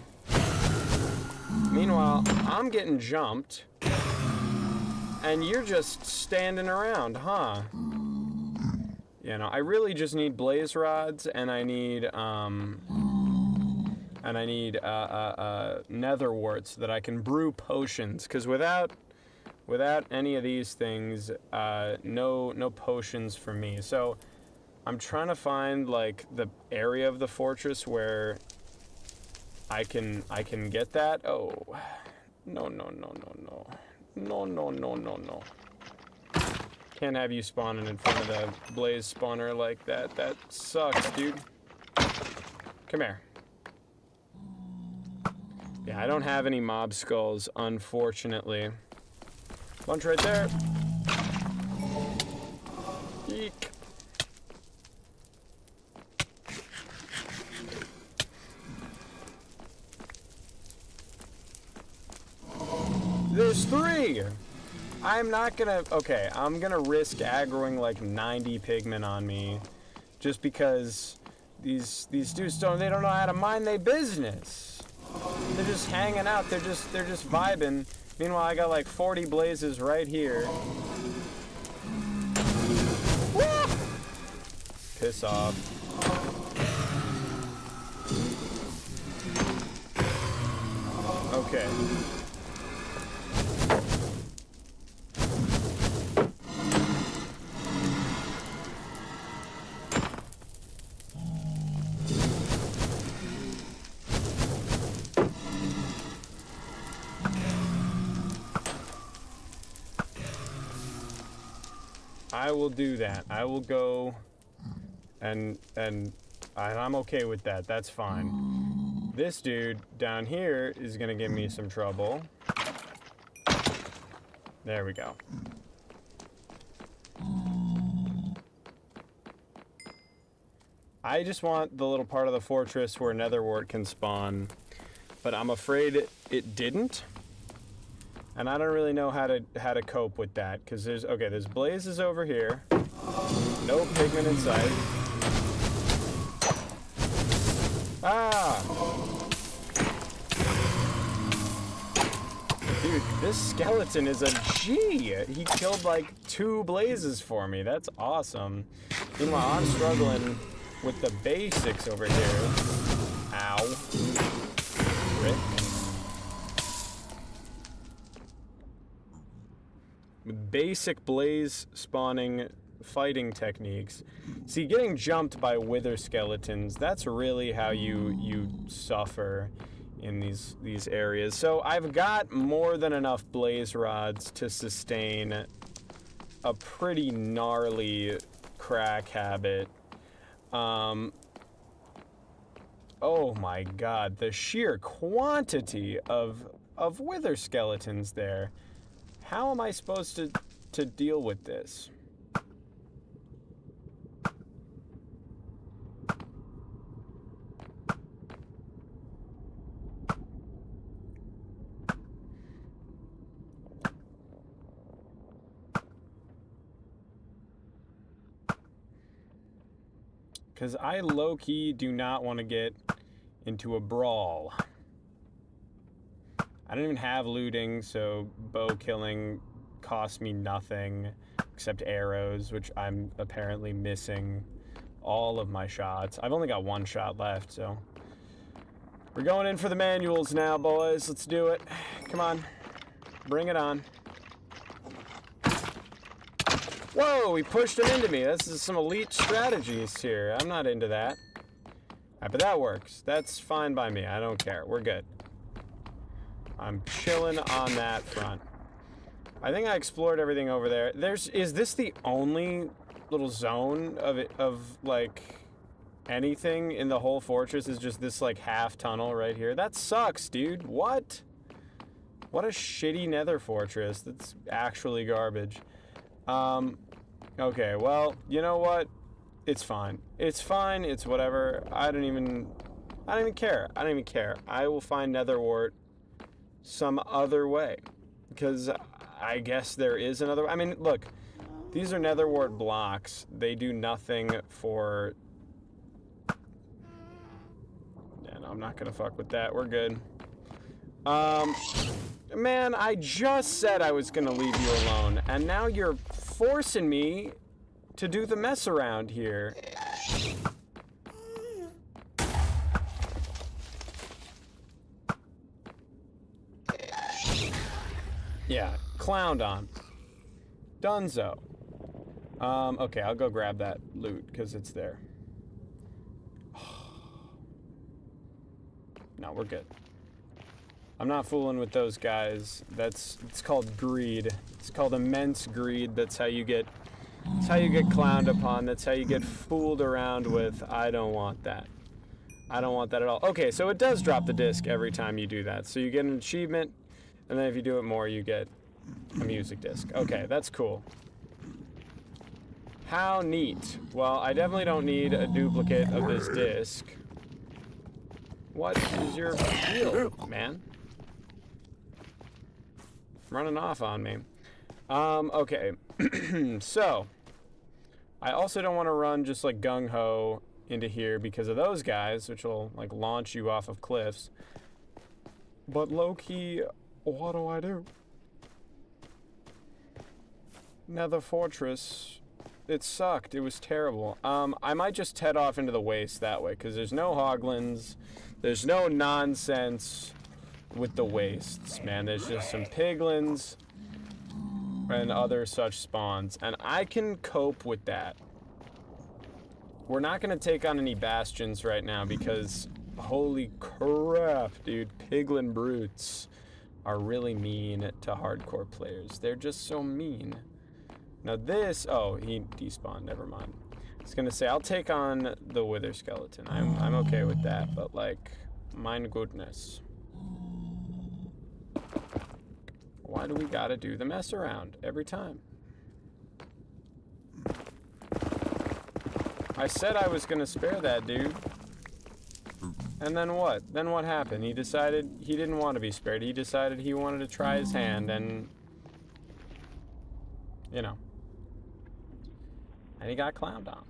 [SPEAKER 1] Meanwhile, I'm getting jumped, and you're just standing around, huh? You know, I really just need blaze rods, and I need, nether warts that I can brew potions, because without any of these things, no potions for me. So I'm trying to find like the area of the fortress where I can get that. Oh, no. Can't have you spawning in front of the blaze spawner like that. That sucks, dude. Come here. Yeah, I don't have any mob skulls, unfortunately. Bunch right there. Eek. There's 3! I'm not gonna... Okay, I'm gonna risk aggroing like 90 pigmen on me. Just because these dudes they don't know how to mind their business. They're just hanging out, they're just vibing. Meanwhile, I got like 40 blazes right here. Woo! Piss off. Okay. I will do that. I will go and I'm okay with that. That's fine. This dude down here is gonna give me some trouble. There we go. I just want the little part of the fortress where netherwort can spawn, but I'm afraid it didn't. And I don't really know how to cope with that, because there's blazes over here. No pigment in sight. Ah! Dude, this skeleton is a G! He killed like 2 blazes for me. That's awesome. Meanwhile, I'm struggling with the basics over here. Ow. Rick. Basic blaze spawning fighting techniques. See, getting jumped by wither skeletons, that's really how you suffer in these areas. So I've got more than enough blaze rods to sustain a pretty gnarly crack habit. Oh my god, the sheer quantity of wither skeletons there. How am I supposed to deal with this? Because I low-key do not want to get into a brawl. I don't even have looting, so bow killing costs me nothing except arrows, which I'm apparently missing all of my shots. I've only got 1 shot left, so We're going in for the manuals now, boys. Let's do it. Come on. Bring it on. Whoa, he pushed him into me. This is some elite strategies here. I'm not into that. Alright, but that works. That's fine by me. I don't care. We're good. I'm chilling on that front. I think I explored everything over there. Is this the only little zone of like anything in the whole fortress? Is just this like half tunnel right here? That sucks, dude. What? What a shitty nether fortress. That's actually garbage. Okay, well, you know what? It's fine. It's fine. It's whatever. I don't even care. I don't even care. I will find nether wart some other way. Because I guess there is another. I mean, look, these are nether wart blocks. They do nothing for. Yeah, no, I'm not gonna fuck with that. We're good. Man, I just said I was gonna leave you alone, and now you're forcing me to do the mess around here. Yeah, clowned on. Dunzo. Okay, I'll go grab that loot, because it's there. No, we're good. I'm not fooling with those guys. It's called greed. It's called immense greed. That's how you get clowned upon. That's how you get fooled around with. I don't want that. I don't want that at all. Okay, so it does drop the disc every time you do that. So you get an achievement, and then if you do it more, you get a music disc. Okay, that's cool. How neat. Well, I definitely don't need a duplicate of this disc. What is your deal, man? Running off on me. Okay. So, I also don't want to run just like gung-ho into here because of those guys, which will like launch you off of cliffs. But low-key, what do I do? Nether Fortress, it sucked. It was terrible. I might just head off into the waste that way because there's no hoglins. There's no nonsense with the wastes, man. There's just some piglins and other such spawns, and I can cope with that. We're not going to take on any bastions right now because holy crap, dude, piglin brutes are really mean to hardcore players. They're just so mean. Now this, oh, he despawned, never mind. I was gonna say, I'll take on the wither skeleton. I'm okay with that, but like, mein goodness. Why do we gotta do the mess around every time? I said I was gonna spare that dude. And then what? Then what happened? He decided he didn't want to be spared. He decided he wanted to try his hand and, you know. And he got clowned on.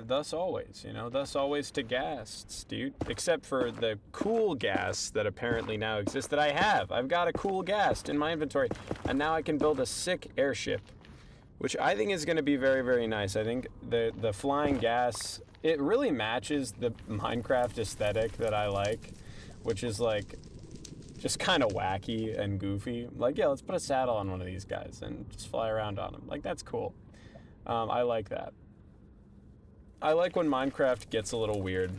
[SPEAKER 1] Thus always, you know, thus always to ghasts, dude. Except for the cool ghast that apparently now exists that I have. I've got a cool ghast in my inventory. And now I can build a sick airship. Which I think is going to be very, very nice. I think the flying gas, it really matches the Minecraft aesthetic that I like. Which is like, just kind of wacky and goofy. Like, yeah, let's put a saddle on one of these guys and just fly around on them. Like, that's cool. I like that. I like when Minecraft gets a little weird.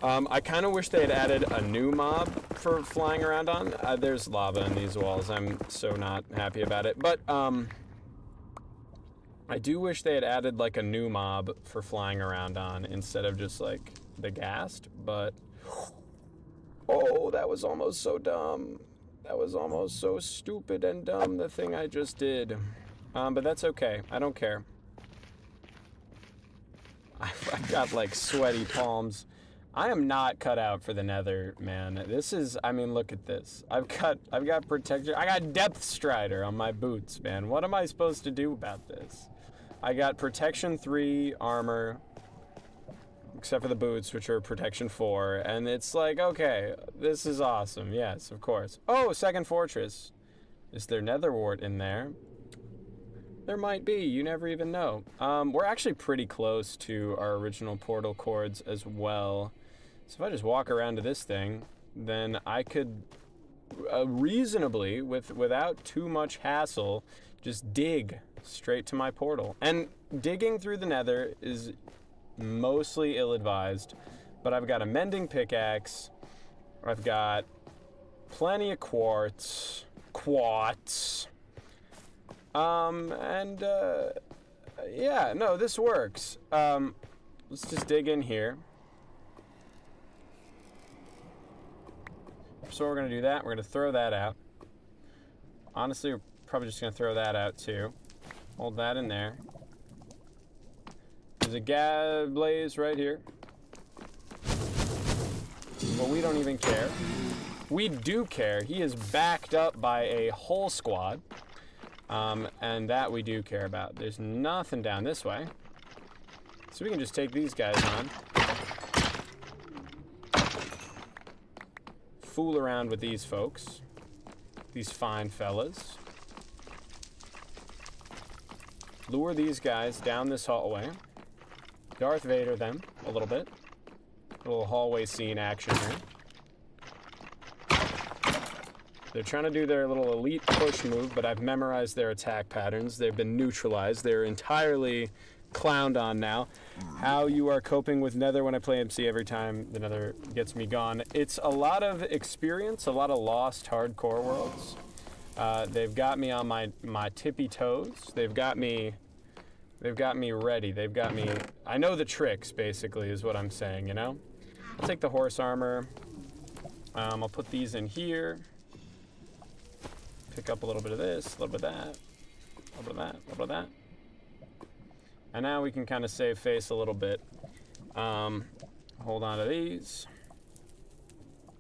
[SPEAKER 1] I kind of wish they had added a new mob for flying around on. There's lava in these walls. I'm so not happy about it. But I do wish they had added like a new mob for flying around on instead of just like the ghast. But oh, that was almost so dumb. That was almost so stupid and dumb, the thing I just did. But that's okay. I don't care. I've got like sweaty palms. I am not cut out for the nether, man. This is, I mean, look at this. I've got protection. I got depth strider on my boots, man. What am I supposed to do about this? I got protection 3 armor, except for the boots, which are protection 4. And it's like, okay, this is awesome. Yes, of course. Oh, second fortress. Is there nether wart in there? There might be, you never even know. We're actually pretty close to our original portal cords as well. So if I just walk around to this thing, then I could reasonably, without too much hassle, just dig straight to my portal. And digging through the nether is mostly ill-advised, but I've got a mending pickaxe, I've got plenty of quartz, yeah, no, this works. Let's just dig in here. So we're gonna do that. We're gonna throw that out. Honestly, we're probably just gonna throw that out too. Hold that in there. There's a gas blaze right here. But we don't even care. We do care. He is backed up by a whole squad. And that we do care about. There's nothing down this way. So we can just take these guys on. Fool around with these folks. These fine fellas. Lure these guys down this hallway. Darth Vader them a little bit. A little hallway scene action here. They're trying to do their little elite push move, but I've memorized their attack patterns. They've been neutralized. They're entirely clowned on now. How you are coping with Nether when I play MC every time the Nether gets me gone. It's a lot of experience, a lot of lost hardcore worlds. They've got me on my tippy toes. They've got me ready. They've got me. I know the tricks, basically, is what I'm saying, you know? I'll take the horse armor. I'll put these in here. Pick up a little bit of this, a little bit of that, a little bit of that, a little bit of that. And now we can kind of save face a little bit. Hold on to these.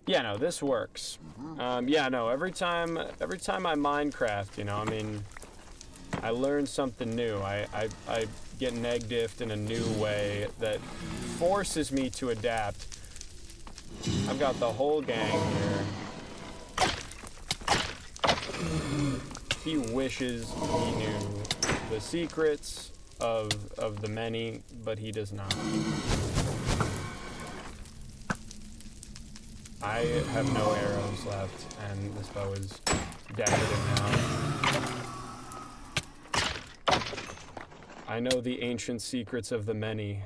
[SPEAKER 1] Yeah, no, this works. Yeah, no, every time I Minecraft, you know, I mean, I learn something new. I get neg diffed in a new way that forces me to adapt. I've got the whole gang here. He wishes he knew the secrets of the many, but he does not. I have no arrows left, and this bow is daggered now. I know the ancient secrets of the many.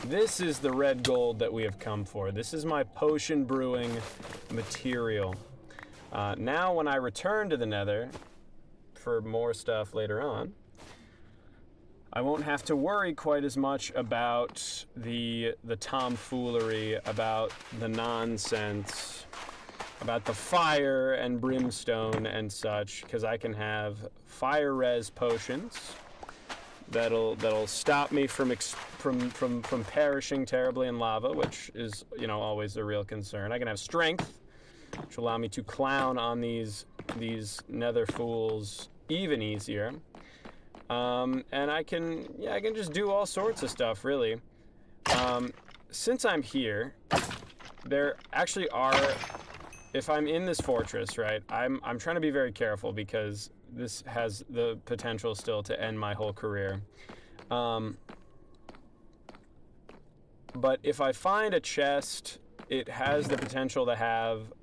[SPEAKER 1] This is the red gold that we have come for. This is my potion brewing material. Now when I return to the Nether for more stuff later on, I won't have to worry quite as much about the tomfoolery, about the nonsense, about the fire and brimstone and such, because I can have fire res potions that'll stop me from perishing terribly in lava, which is, you know, always a real concern. I can have strength, which will allow me to clown on these Nether fools even easier. And I can just do all sorts of stuff, really. Since I'm here, there actually are, if I'm in this fortress, right, I'm trying to be very careful because this has the potential still to end my whole career. But if I find a chest, it has the potential to have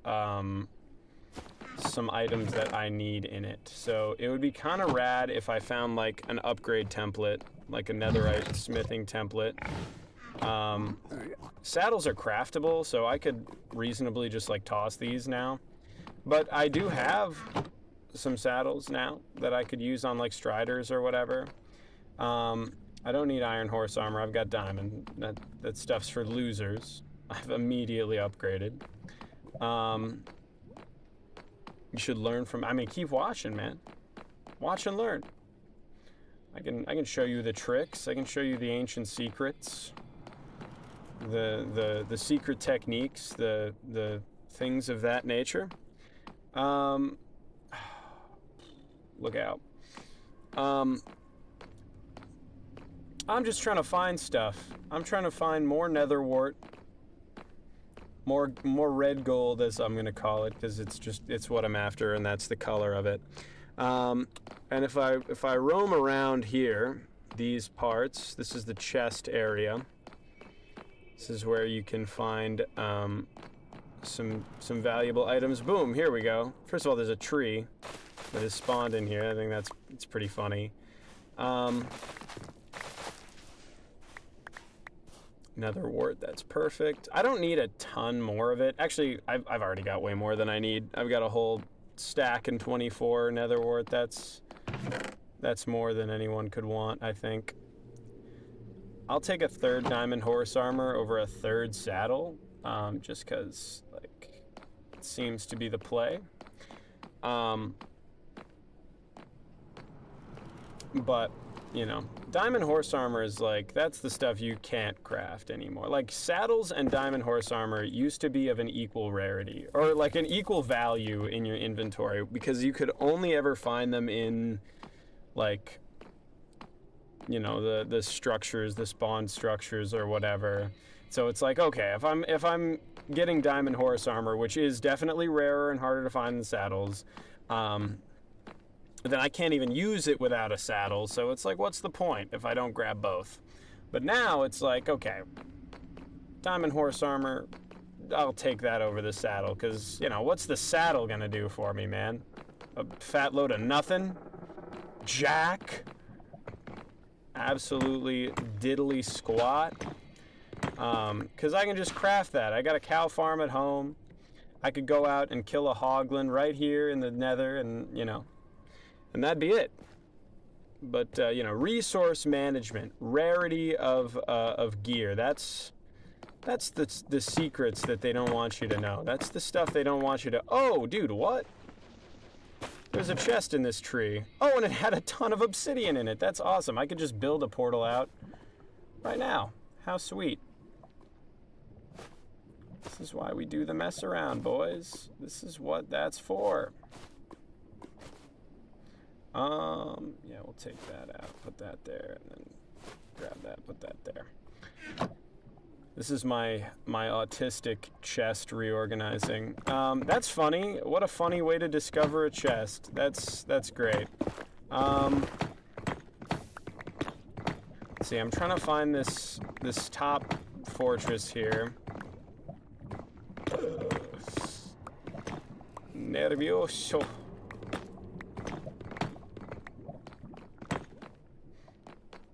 [SPEAKER 1] some items that I need in it. So it would be kind of rad if I found like an upgrade template, like a netherite smithing template. Saddles are craftable, so I could reasonably just like toss these now. But I do have some saddles now that I could use on like striders or whatever. I don't need iron horse armor. I've got diamond. That stuff's for losers. I've immediately upgraded. You should learn from, I mean, keep watching, man. Watch and learn. I can show you the tricks. I can show you the ancient secrets. The secret techniques, the things of that nature. Look out. I'm just trying to find stuff. I'm trying to find more nether wart. More red gold, as I'm gonna call it, because it's what I'm after, and that's the color of it. And if I roam around here, these parts, this is the chest area. This is where you can find some valuable items. Boom, here we go. First of all, there's a tree that is spawned in here. I think it's pretty funny. Another wart, that's perfect. I don't need a ton more of it. Actually, I've already got way more than I need. I've got a whole stack and 24 nether wart. That's more than anyone could want, I think. I'll take a 3rd diamond horse armor over a 3rd saddle, just because, like, it seems to be the play. But, you know, diamond horse armor is like, that's the stuff you can't craft anymore. Like, saddles and diamond horse armor used to be of an equal rarity, or like an equal value in your inventory, because you could only ever find them in, like, you know, the structures, the spawn structures or whatever. So it's like, okay, if I'm getting diamond horse armor, which is definitely rarer and harder to find than saddles, then I can't even use it without a saddle. So it's like, what's the point if I don't grab both? But now it's like, okay, diamond horse armor, I'll take that over the saddle, because, you know, what's the saddle gonna do for me, man? A fat load of nothing? Jack? Absolutely diddly squat. Because I can just craft that. I got a cow farm at home. I could go out and kill a hoglin right here in the nether, and, you know, and that'd be it. But, you know, resource management, rarity of gear, that's the secrets that they don't want you to know. That's the stuff they don't want you to... Oh, dude, what? There's a chest in this tree. Oh, and it had a ton of obsidian in it. That's awesome. I could just build a portal out right now. How sweet. This is why we do the mess around, boys. This is what that's for. Yeah, we'll take that out, put that there, and then grab that, put that there. This is my autistic chest reorganizing. That's funny. What a funny way to discover a chest. That's great. Let's see, I'm trying to find this top fortress here. Nervioso.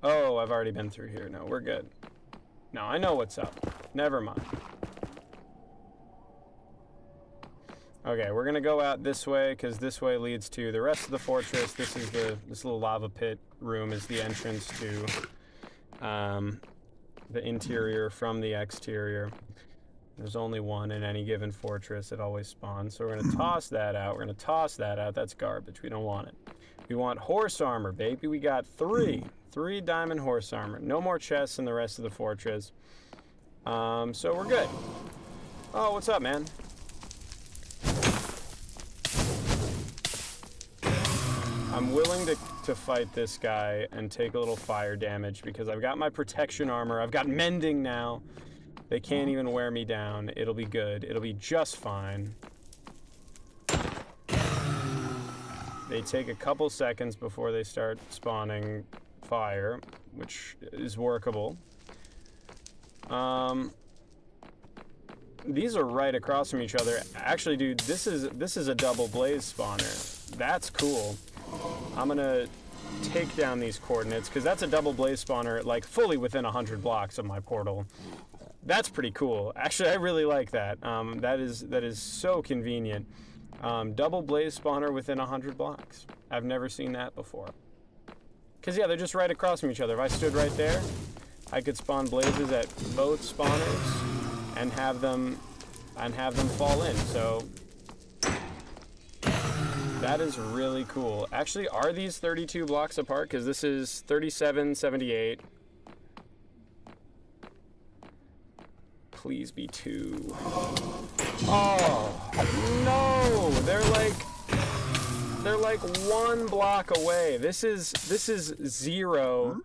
[SPEAKER 1] Oh, I've already been through here. No, we're good. No, I know what's up. Never mind. Okay, we're gonna go out this way, because this way leads to the rest of the fortress. This is this little lava pit room is the entrance to the interior from the exterior. There's only one in any given fortress. It always spawns. So we're gonna toss that out. We're gonna toss that out. That's garbage. We don't want it. We want horse armor, baby. We got 3 diamond horse armor. No more chests in the rest of the fortress. So we're good. Oh, what's up, man? I'm willing to fight this guy and take a little fire damage, because I've got my protection armor. I've got mending now. They can't even wear me down. It'll be good. It'll be just fine. They take a couple seconds before they start spawning fire, which is workable. These are right across from each other. Actually, dude, this is a double blaze spawner. That's cool. I'm gonna take down these coordinates, because that's a double blaze spawner, like, fully within 100 blocks of my portal. That's pretty cool. Actually, I really like that. That is so convenient. Double blaze spawner within 100 blocks. I've never seen that before. Because, yeah, they're just right across from each other. If I stood right there, I could spawn blazes at both spawners and have them fall in. So that is really cool. Actually, are these 32 blocks apart? Because this is 37, 78. Please be 2. Oh no! They're like 1 block away. This is 0.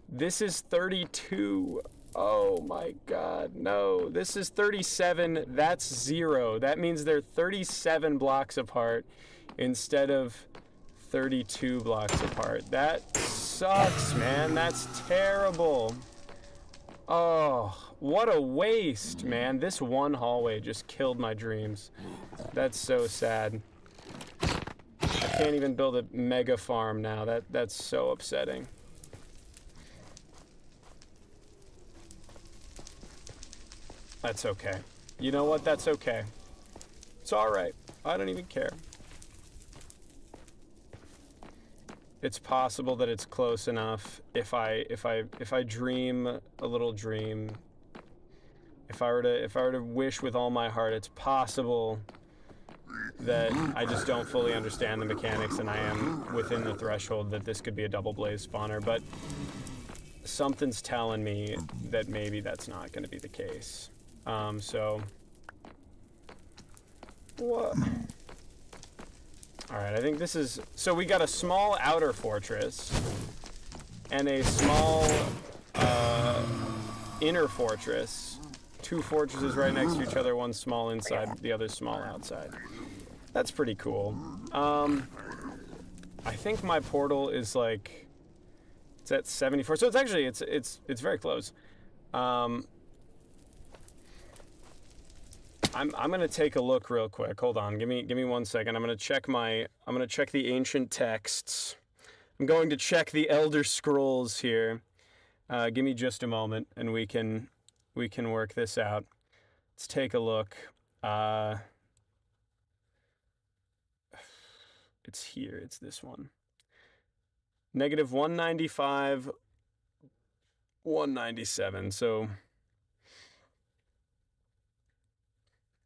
[SPEAKER 1] This is 32. Oh my god, no. This is 37. That's 0. That means they're 37 blocks apart instead of 32 blocks apart. That sucks, man. That's terrible. Oh, what a waste, man. This one hallway just killed my dreams. That's so sad. I can't even build a mega farm now. That's so upsetting. That's okay. You know what? That's okay. It's alright. I don't even care. It's possible that it's close enough if I dream a little dream. If I were to wish with all my heart, it's possible that I just don't fully understand the mechanics and I am within the threshold that this could be a double blaze spawner, but something's telling me that maybe that's not going to be the case. So what? Alright, I think this is... So we got a small outer fortress and a small inner fortress. Two fortresses right next to each other, one small inside, the other small outside. That's pretty cool. I think my portal is like... It's at 74, so it's actually, it's very close. I'm gonna take a look real quick. Hold on, give me 1 second. I'm gonna check the ancient texts. I'm going to check the Elder Scrolls here. Give me just a moment, and we can work this out. Let's take a look. It's here. It's this one. Negative 195, 197. So.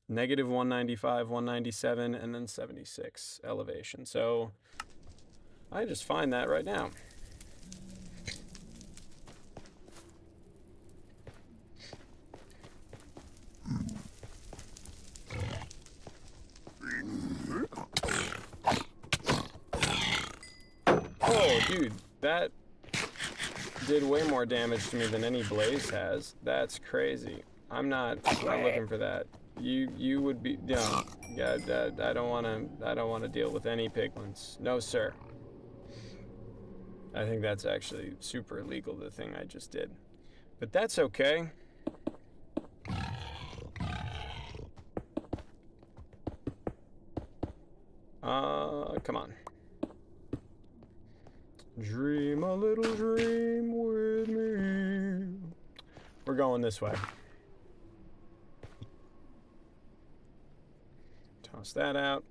[SPEAKER 1] Negative 195, 197, and then 76 elevation. So I just find that right now. Oh, dude, that did way more damage to me than any blaze has. That's crazy. I'm not looking for that. You would be, no, yeah, I don't want to deal with any piglins. No, sir. I think that's actually super illegal, the thing I just did. But that's okay. Come on. Dream a little dream with me. We're going this way. Toss that out.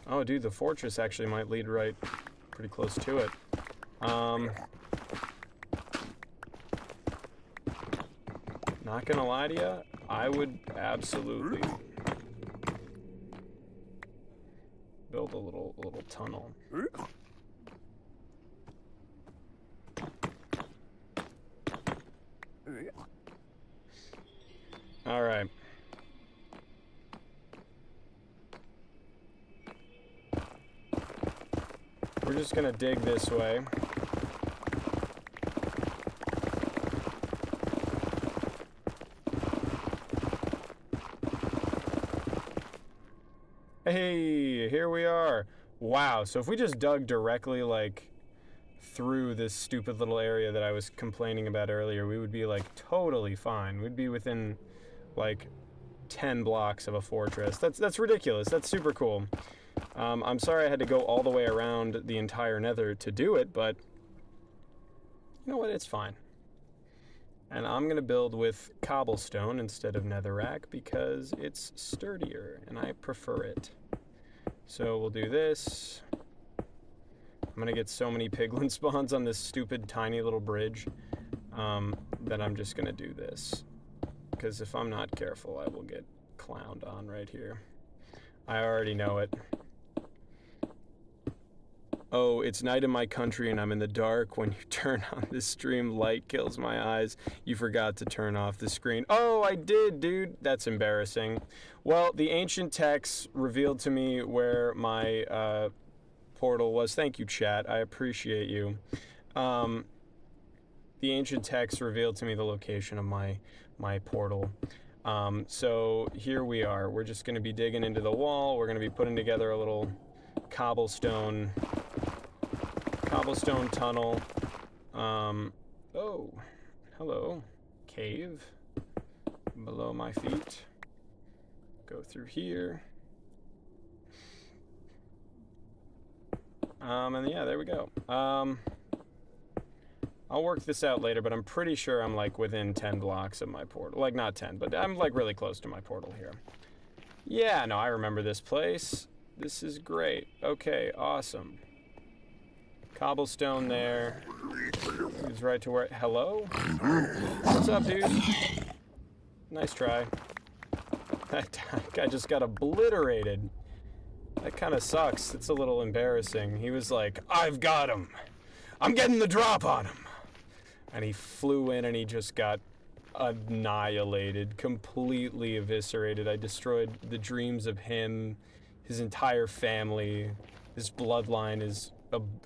[SPEAKER 1] Oh, dude, the fortress actually might lead right pretty close to it. Not gonna lie to you, I would absolutely build a little tunnel. All right. We're just gonna dig this way. Hey, here we are. Wow, so if we just dug directly, like, through this stupid little area that I was complaining about earlier, we would be, like, totally fine. We'd be within, like, 10 blocks of a fortress. That's ridiculous. That's super cool. I'm sorry I had to go all the way around the entire nether to do it, but you know what? It's fine. And I'm going to build with cobblestone instead of netherrack because it's sturdier and I prefer it. So we'll do this. I'm going to get so many piglin spawns on this stupid tiny little bridge that I'm just going to do this. Because if I'm not careful, I will get clowned on right here. I already know it. Oh, it's night in my country and I'm in the dark. When you turn on this stream, light kills my eyes. You forgot to turn off the screen. Oh, I did, dude. That's embarrassing. Well, the ancient texts revealed to me where my portal was. Thank you, chat. I appreciate you. The ancient text revealed to me the location of my portal. So here we are. We're just going to be digging into the wall. We're going to be putting together a little cobblestone tunnel. Oh, hello, cave below my feet. Go through here. And yeah, there we go. I'll work this out later, but I'm pretty sure I'm like within 10 blocks of my portal. Like not 10, but I'm like really close to my portal here. Yeah, no, I remember this place. This is great. Okay, awesome. Cobblestone there. It's right to where... Hello? What's up, dude? Nice try. That guy just got obliterated. That kind of sucks. It's a little embarrassing. He was like, I've got him. I'm getting the drop on him. And he flew in and he just got annihilated, completely eviscerated. I destroyed the dreams of him, his entire family. His bloodline is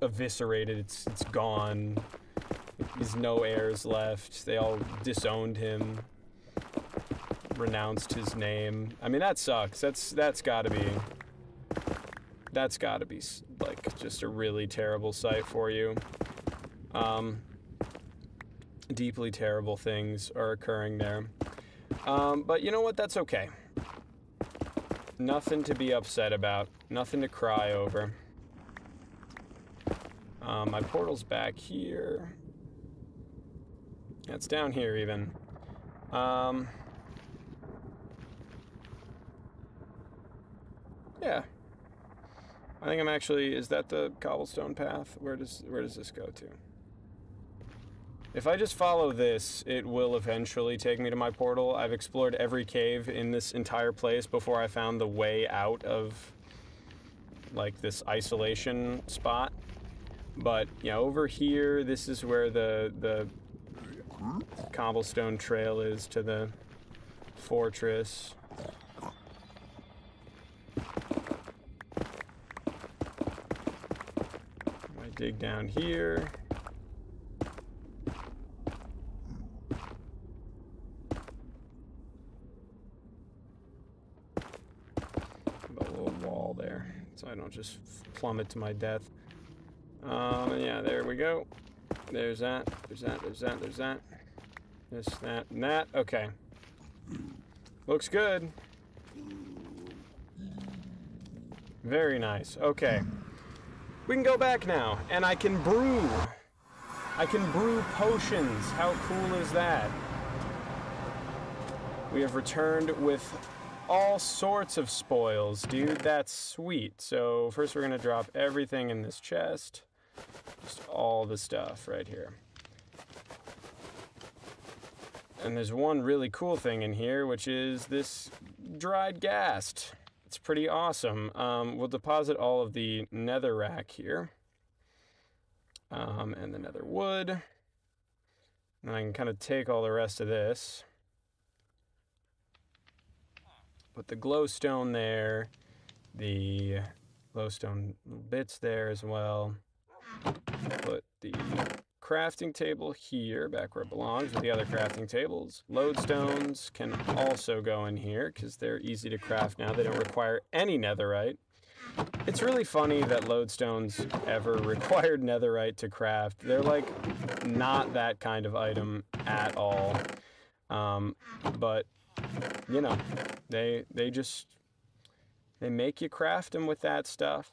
[SPEAKER 1] eviscerated. It's gone. There's no heirs left. They all disowned him, renounced his name. I mean, that sucks. That's gotta be like just a really terrible sight for you. Deeply terrible things are occurring there. But you know what? That's okay. Nothing to be upset about. Nothing to cry over. My portal's back here. It's down here even. Yeah. I think I'm actually, is that the cobblestone path? Where does this go to? If I just follow this, it will eventually take me to my portal. I've explored every cave in this entire place before I found the way out of like this isolation spot. But yeah, over here, this is where the cobblestone trail is to the fortress. I dig down here. So I don't just plummet to my death. Yeah, there we go. There's that. There's that. There's that. There's that. This, that, and that. Okay. Looks good. Very nice. Okay. We can go back now, and I can brew. I can brew potions. How cool is that? We have returned with all sorts of spoils, dude. That's sweet. So first we're gonna drop everything in this chest. Just all the stuff right here. And there's one really cool thing in here, which is this dried ghast. It's pretty awesome. We'll deposit all of the netherrack here. And the nether wood. And I can kind of take all the rest of this. Put the glowstone there, the glowstone bits there as well. Put the crafting table here, back where it belongs with the other crafting tables. Lodestones can also go in here because they're easy to craft now. They don't require any netherite. It's really funny that lodestones ever required netherite to craft. They're like not that kind of item at all. But you know, they make you craft them with that stuff.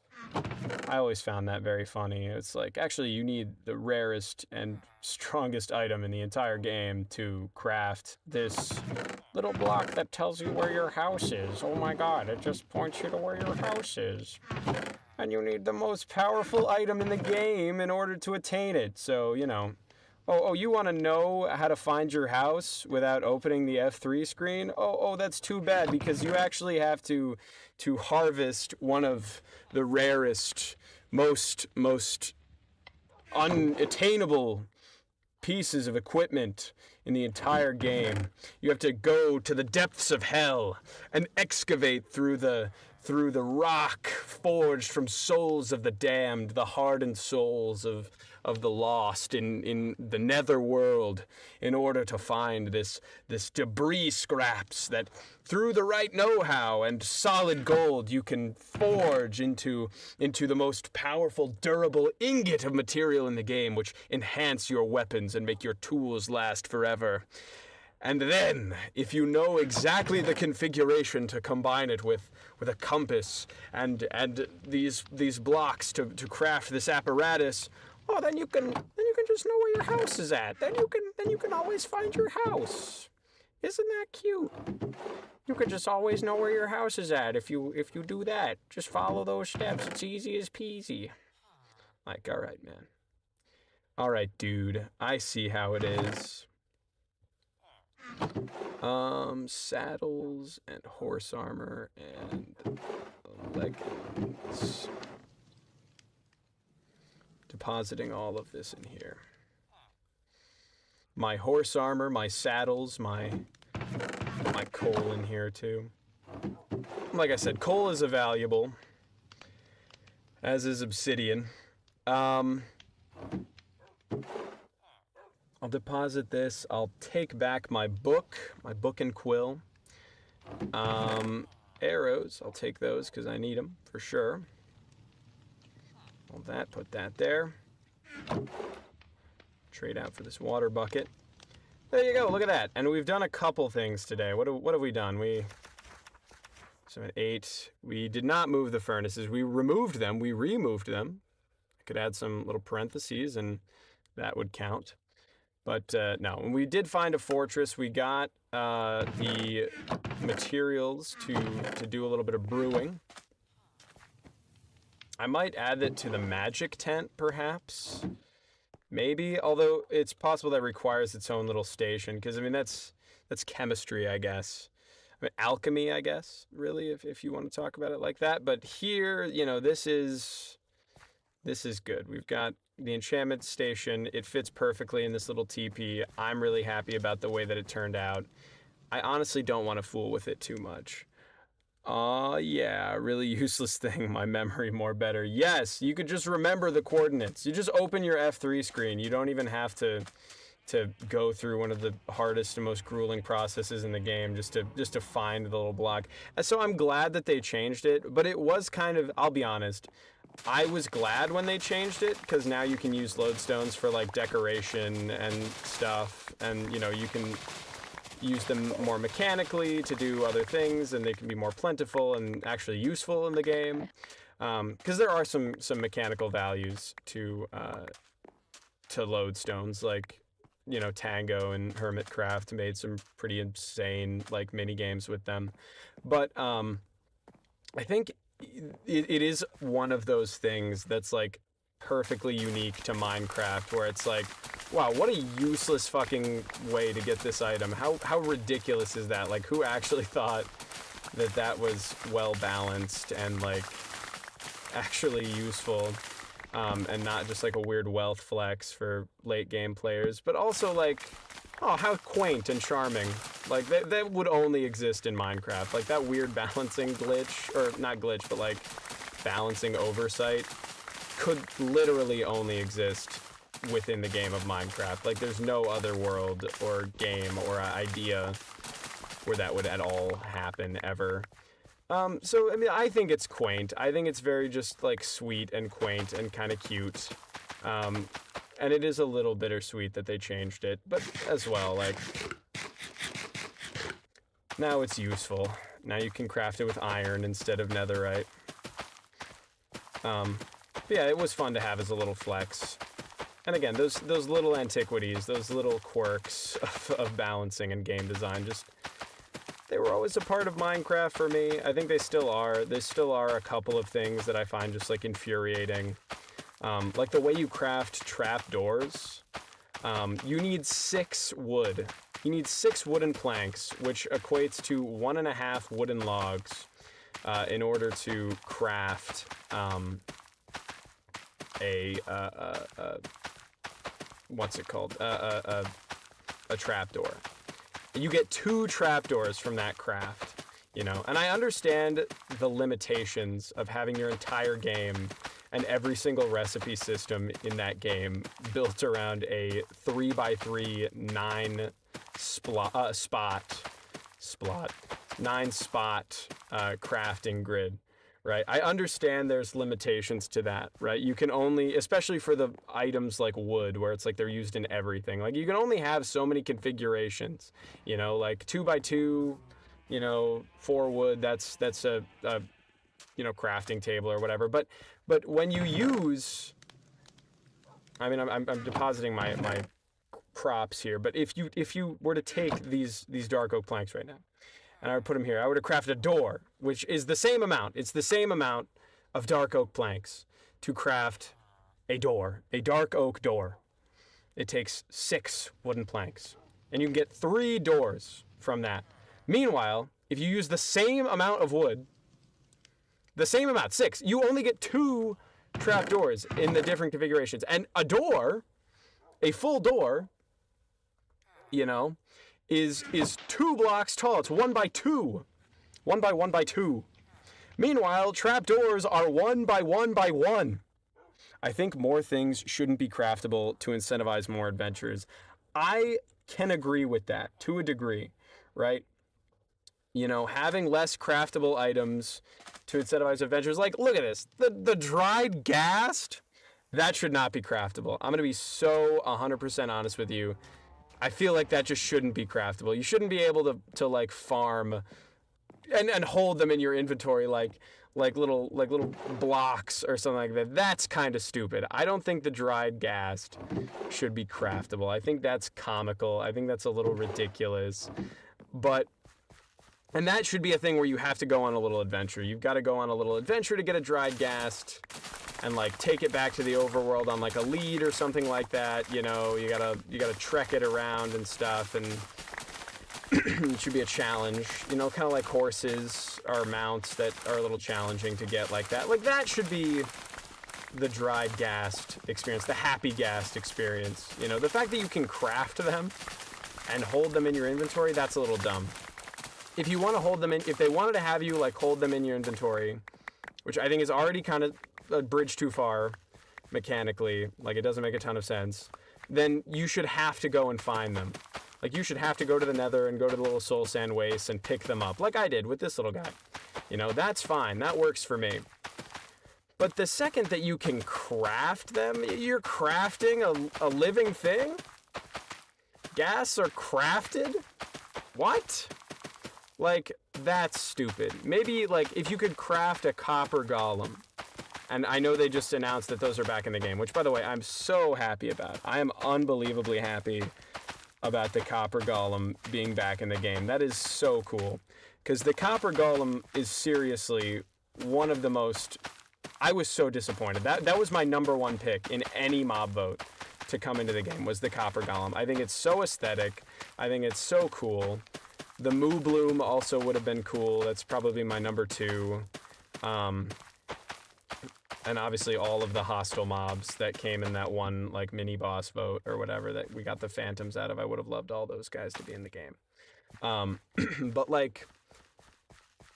[SPEAKER 1] I always found that very funny. It's like, actually, you need the rarest and strongest item in the entire game to craft this little block that tells you where your house is. Oh my god, it just points you to where your house is. And you need the most powerful item in the game in order to attain it. So, you know. Oh, you want to know how to find your house without opening the F3 screen? Oh, that's too bad, because you actually have to harvest one of the rarest, most unattainable pieces of equipment in the entire game. You have to go to the depths of hell and excavate through the rock forged from souls of the damned, the hardened souls of of the lost in the nether world in order to find this debris scraps that through the right know-how and solid gold you can forge into the most powerful, durable ingot of material in the game, which enhance your weapons and make your tools last forever. And then, if you know exactly the configuration to combine it with a compass and these blocks to craft this apparatus, oh, then you can just know where your house is at. Then you can always find your house. Isn't that cute? You could just always know where your house is at if you do that. Just follow those steps. It's easy as peasy. Like, all right, man. All right, dude. I see how it is. Saddles and horse armor and leggings. Depositing all of this in here. My horse armor, my saddles, my coal in here too. Like I said, coal is a valuable, as is obsidian. I'll deposit this. I'll take back my book and quill. Arrows, I'll take those because I need them for sure. All that, put that there. Trade out for this water bucket. There you go, look at that. And we've done a couple things today. What have we done? So at 8, we did not move the furnaces. We removed them, we removed them. I could add some little parentheses and that would count. But no, when we did find a fortress, we got the materials to do a little bit of brewing. I might add it to the magic tent, perhaps. Maybe, although it's possible that requires its own little station, because I mean that's chemistry, I guess. I mean, alchemy, I guess, really, if you want to talk about it like that. But here, you know, this is good. We've got the enchantment station. It fits perfectly in this little teepee. I'm really happy about the way that it turned out. I honestly don't want to fool with it too much. Yeah, really useless thing, my memory more better. Yes, you could just remember the coordinates. You just open your F3 screen. You don't even have to go through one of the hardest and most grueling processes in the game just to find the little block. And so I'm glad that they changed it, but it was kind of, I'll be honest, I was glad when they changed it, because now you can use lodestones for like decoration and stuff, and you know, you can use them more mechanically to do other things, and they can be more plentiful and actually useful in the game, because there are some mechanical values to lodestones. Like, you know, Tango and Hermitcraft made some pretty insane like mini games with them, but I think it is one of those things that's like perfectly unique to Minecraft, where it's like, wow, what a useless fucking way to get this item. How ridiculous is that? Like, who actually thought that was well balanced and like actually useful, and not just like a weird wealth flex for late game players, but also like, oh, how quaint and charming. Like, that would only exist in Minecraft. Like, that weird balancing glitch, or not glitch, but like balancing oversight could literally only exist within the game of Minecraft. Like, there's no other world or game or idea where that would at all happen ever. So, I mean, I think it's quaint. I think it's very just, like, sweet and quaint and kind of cute. And it is a little bittersweet that they changed it, but as well, like, now it's useful. Now you can craft it with iron instead of netherite. But yeah, it was fun to have as a little flex. And again, those little antiquities, those little quirks of balancing and game design, just, they were always a part of Minecraft for me. I think they still are. There still are a couple of things that I find just like infuriating. Like the way you craft trapdoors. You need 6 wood. You need 6 wooden planks, which equates to 1.5 wooden logs, in order to craft what's it called? A trapdoor. You get 2 trapdoors from that craft, you know. And I understand the limitations of having your entire game and every single recipe system in that game built around a 3x3 9 spot crafting grid. Right, I understand there's limitations to that, right? You can only, especially for the items like wood, where it's like they're used in everything. Like you can only have so many configurations, like 2x2, 4 wood. That's a crafting table or whatever. But when you use, I mean, I'm depositing my props here. But if you were to take these dark oak planks right now, and I would put them here, I would have crafted a door, which is the same amount. It's the same amount of dark oak planks to craft a door, a dark oak door. It takes 6 wooden planks, and you can get 3 doors from that. Meanwhile, if you use the same amount of wood, the same amount, 6, you only get 2 trap doors in the different configurations. And a door, a full door, is 2 blocks tall. It's 1x2. 1x1x2. Meanwhile, trapdoors are 1x1x1. I think more things shouldn't be craftable to incentivize more adventures. I can agree with that to a degree, right? Having less craftable items to incentivize adventures. Like, look at this. The dried ghast, that should not be craftable. I'm going to be so 100% honest with you. I feel like that just shouldn't be craftable. You shouldn't be able to like farm and hold them in your inventory like little blocks or something like that. That's kind of stupid. I don't think the dried ghast should be craftable. I think that's comical. I think that's a little ridiculous. And that should be a thing where you have to go on a little adventure. You've got to go on a little adventure to get a dried ghast and like take it back to the overworld on like a lead or something like that. You gotta trek it around and stuff, and it should be a challenge. Kind of like horses or mounts that are a little challenging to get like that. Like that should be the dried ghast experience, the happy ghast experience. The fact that you can craft them and hold them in your inventory, that's a little dumb. If you want to hold them in, if they wanted to have you like hold them in your inventory, which I think is already kind of a bridge too far mechanically, like it doesn't make a ton of sense, then you should have to go and find them. Like you should have to go to the Nether and go to the little soul sand waste and pick them up, like I did with this little guy. That's fine. That works for me. But the second that you can craft them, you're crafting a living thing? Ghasts are crafted? What? Like, that's stupid. Maybe, like, if you could craft a copper golem, and I know they just announced that those are back in the game, which, by the way, I'm so happy about. I am unbelievably happy about the copper golem being back in the game. That is so cool. Because the copper golem is seriously one of the most... I was so disappointed. That was my number 1 pick in any mob vote to come into the game, was the copper golem. I think it's so aesthetic. I think it's so cool. The Moo Bloom also would have been cool. That's probably my number 2. And obviously all of the hostile mobs that came in that one like mini boss vote or whatever that we got the phantoms out of. I would have loved all those guys to be in the game. But like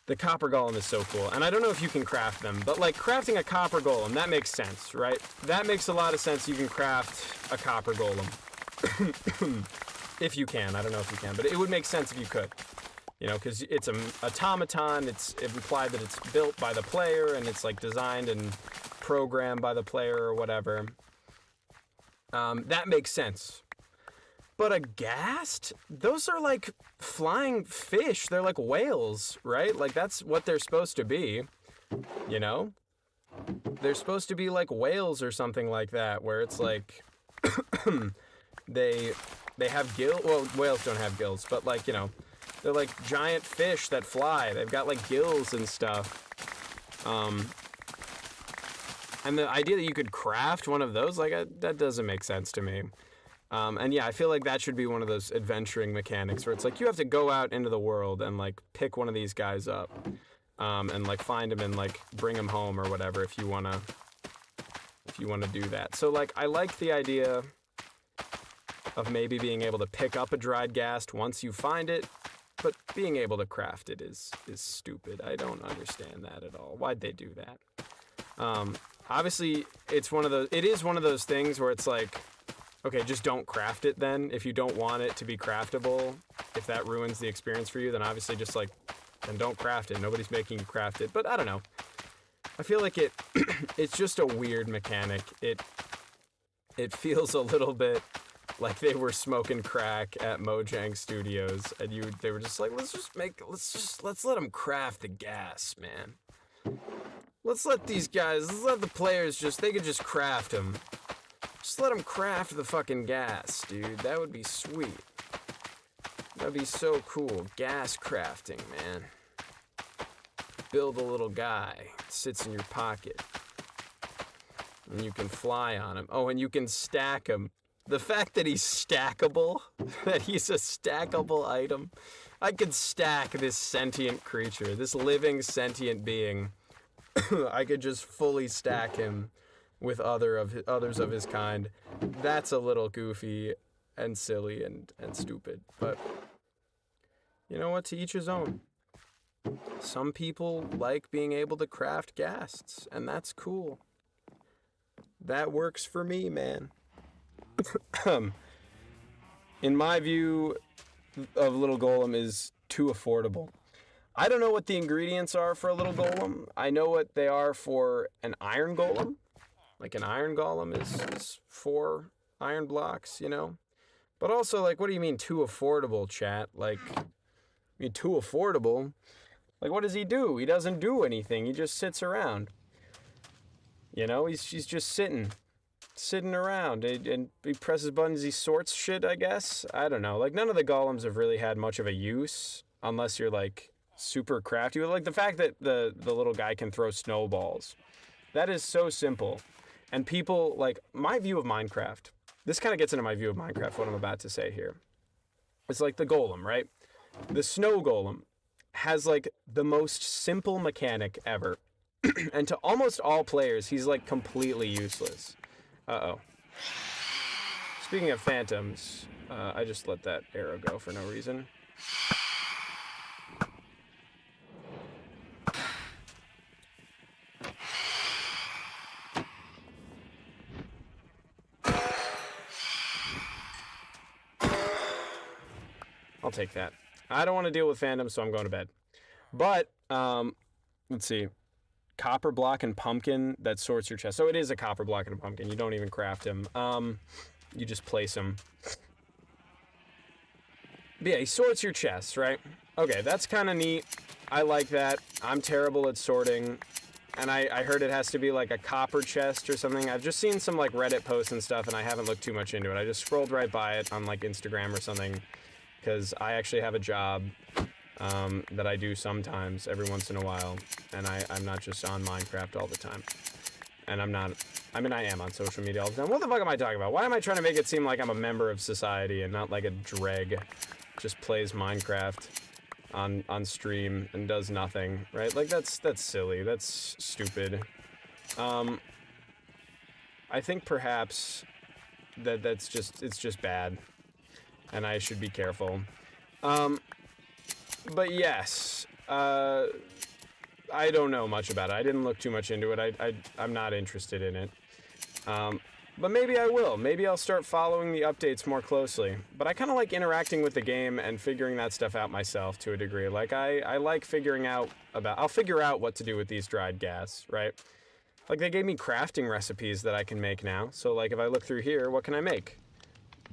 [SPEAKER 1] the copper golem is so cool. And I don't know if you can craft them, but like crafting a copper golem, that makes sense, right? That makes a lot of sense. You can craft a copper golem. If you can. I don't know if you can, but it would make sense if you could. Because it's an automaton, it's implied that it's built by the player, and it's like designed and programmed by the player or whatever. That makes sense. But a ghast? Those are like flying fish. They're like whales, right? Like that's what they're supposed to be, They're supposed to be like whales or something like that, where it's like they have gills. Well, whales don't have gills, but like, they're like giant fish that fly. They've got like gills and stuff. And the idea that you could craft one of those, like that doesn't make sense to me. And yeah, I feel like that should be one of those adventuring mechanics where it's like you have to go out into the world and like pick one of these guys up, and like find them and like bring them home or whatever if you wanna do that. So like I like the idea of maybe being able to pick up a dried ghast once you find it, but being able to craft it is stupid. I don't understand that at all. Why'd they do that? obviously it is one of those things where it's like, okay, just don't craft it then. If you don't want it to be craftable, if that ruins the experience for you, then obviously just like, then don't craft it. Nobody's making you craft it. But I don't know. I feel like it's just a weird mechanic. It feels a little bit like they were smoking crack at Mojang Studios, and they were just like, let's let them craft the gas, man. Let's let the players they could just craft them. Just let them craft the fucking gas, dude. That would be sweet. That'd be so cool. Gas crafting, man. Build a little guy. Sits in your pocket. And you can fly on him. Oh, and you can stack him. The fact that he's stackable, that he's a stackable item. I could stack this sentient creature, this living sentient being. I could just fully stack him with others of his kind. That's a little goofy and silly and stupid. But you know what? To each his own. Some people like being able to craft ghasts, and that's cool. That works for me, man. In my view of Little Golem is too affordable. I don't know what the ingredients are for a Little Golem. I know what they are for an Iron Golem. Like an Iron Golem is 4 iron blocks, you know? But also, like, what do you mean too affordable, chat? Like, I mean, too affordable? Like, what does he do? He doesn't do anything. He just sits around. You know, he's just sitting around, and he presses buttons, he sorts shit, I guess. I don't know. Like, none of the golems have really had much of a use, unless you're, like, super crafty. Like, the fact that the little guy can throw snowballs. That is so simple. And people, like, my view of Minecraft, this kind of gets into my view of Minecraft, what I'm about to say here. It's like the golem, right? The snow golem has, like, the most simple mechanic ever. And to almost all players, he's, like, completely useless. Uh-oh. Speaking of phantoms, I just let that arrow go for no reason. I'll take that. I don't want to deal with phantoms, so I'm going to bed. But, let's see. Copper block and pumpkin, that sorts your chest. So it is a copper block and a pumpkin. You don't even craft him. You just place him. But yeah, he sorts your chest, right? Okay, that's kind of neat. I like that. I'm terrible at sorting. And I heard it has to be like a copper chest or something. I've just seen some like Reddit posts and stuff, and I haven't looked too much into it. I just scrolled right by it on like Instagram or something, because I actually have a job that I do sometimes, every once in a while, and I'm not just on Minecraft all the time. And I am on social media all the time. What the fuck am I talking about? Why am I trying to make it seem like I'm a member of society and not like a dreg just plays Minecraft on stream and does nothing, right? Like, that's silly. That's stupid. I think perhaps it's just bad, and I should be careful. But yes, I don't know much about it. I didn't look too much into it. I'm not interested in it. But maybe I will. Maybe I'll start following the updates more closely. But I kind of like interacting with the game and figuring that stuff out myself to a degree. Like, I like figuring out I'll figure out what to do with these dried gas, right? Like, they gave me crafting recipes that I can make now. So, like, if I look through here, what can I make?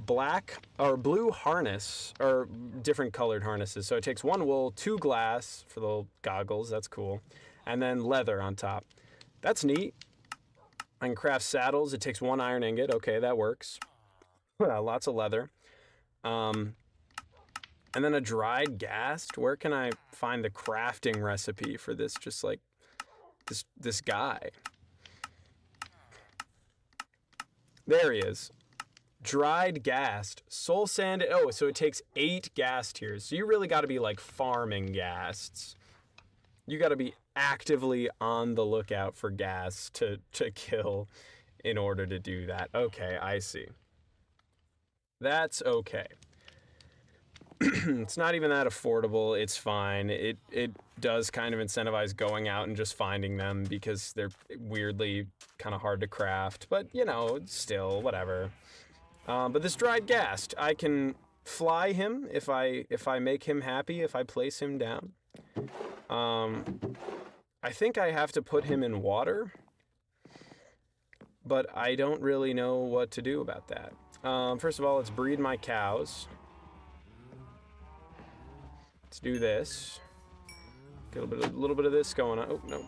[SPEAKER 1] Black or blue harness, or different colored harnesses. So it takes 1 wool, 2 glass for the goggles. That's cool. And then leather on top. That's neat. I can craft saddles. It takes 1 iron ingot. Okay, that works. Lots of leather. And then a dried ghast. Where can I find the crafting recipe for this? Just like this guy. There he is. Dried ghast. Soul sand. Oh, so it takes 8 ghast tears. So you really got to be like farming ghasts. You got to be actively on the lookout for gas to kill in order to do that. Okay, I see. That's okay. It's not even that affordable. It's fine. It does kind of incentivize going out and just finding them because they're weirdly kind of hard to craft. But, you know, still, whatever. But this dried ghast, I can fly him if I make him happy, if I place him down. I think I have to put him in water, but I don't really know what to do about that. First of all, let's breed my cows. Let's do this. Get a little bit of this going on. Oh, no.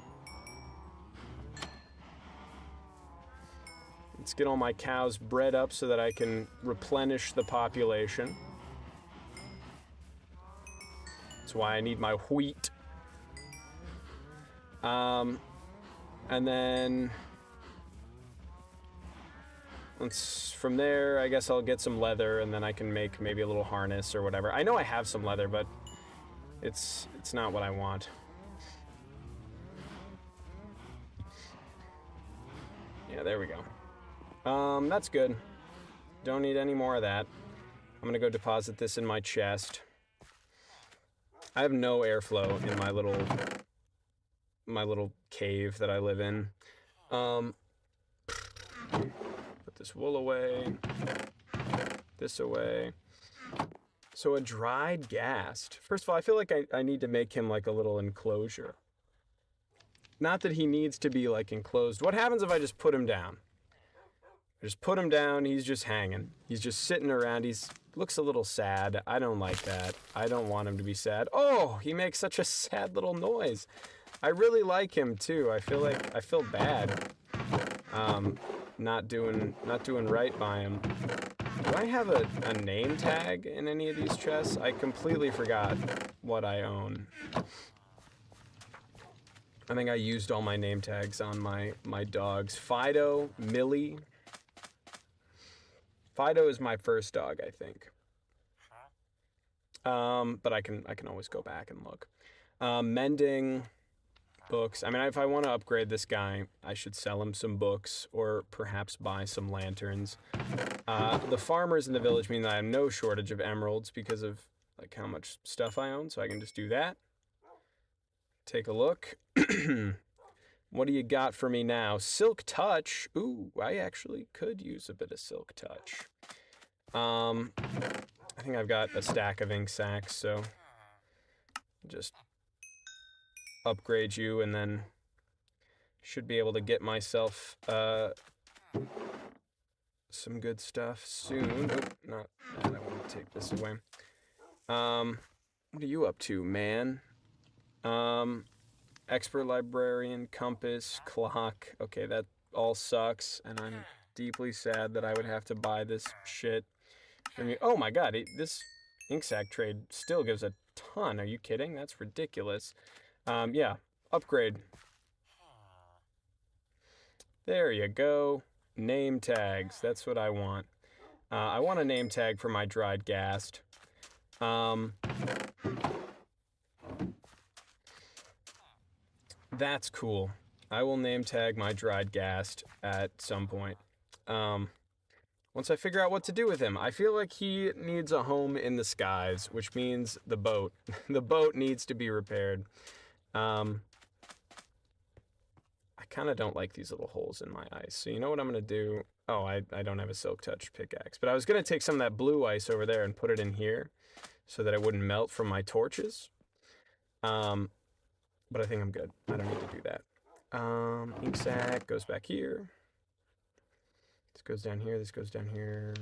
[SPEAKER 1] Let's get all my cows bred up so that I can replenish the population. That's why I need my wheat. And then from there, I guess I'll get some leather, and then I can make maybe a little harness or whatever. I know I have some leather, but it's not what I want. Yeah, there we go. That's good. Don't need any more of that. I'm gonna go deposit this in my chest. I have no airflow in my little cave that I live in. Put this wool away. This away. So a dried ghast. First of all, I feel like I need to make him like a little enclosure. Not that he needs to be like enclosed. What happens if I just put him down? I just put him down, he's just hanging. He's just sitting around, looks a little sad. I don't like that. I don't want him to be sad. Oh, he makes such a sad little noise. I really like him too. I feel bad. Not doing right by him. Do I have a name tag in any of these chests? I completely forgot what I own. I think I used all my name tags on my dogs. Fido, Millie. Fido is my first dog, I think. But I can always go back and look. Mending, books. I mean, if I want to upgrade this guy, I should sell him some books or perhaps buy some lanterns. The farmers in the village mean that I have no shortage of emeralds because of like how much stuff I own, so I can just do that. Take a look. What do you got for me now? Silk Touch. Ooh, I actually could use a bit of Silk Touch. I think I've got a stack of ink sacks, so just upgrade you and then should be able to get myself some good stuff soon. Oh, I want to take this away. What are you up to, man? Expert librarian, compass, clock. Okay, that all sucks, and I'm deeply sad that I would have to buy this shit. Oh my god, this ink sac trade still gives a ton. Are you kidding? That's ridiculous. Yeah, upgrade. There you go. Name tags. That's what I want. I want a name tag for my dried ghast. That's cool. I will name tag my dried ghast at some point. Once I figure out what to do with him. I feel like he needs a home in the skies, which means the boat. The boat needs to be repaired. I kind of don't like these little holes in my ice. So you know what I'm going to do? Oh, I don't have a Silk Touch pickaxe. But I was going to take some of that blue ice over there and put it in here so that it wouldn't melt from my torches. But I think I'm good. I don't need to do that. Ink sac goes back here. This goes down here. This goes down here.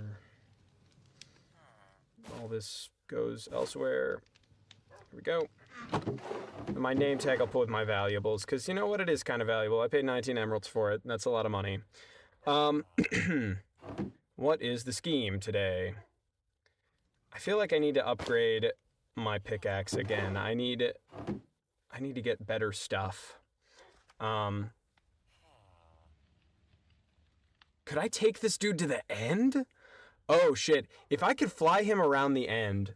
[SPEAKER 1] All this goes elsewhere. Here we go. And my name tag I'll put with my valuables, because you know what? It is kind of valuable. I paid 19 emeralds for it. That's a lot of money. What is the scheme today? I feel like I need to upgrade my pickaxe again. I need to get better stuff. Could I take this dude to the end? Oh shit, if I could fly him around the end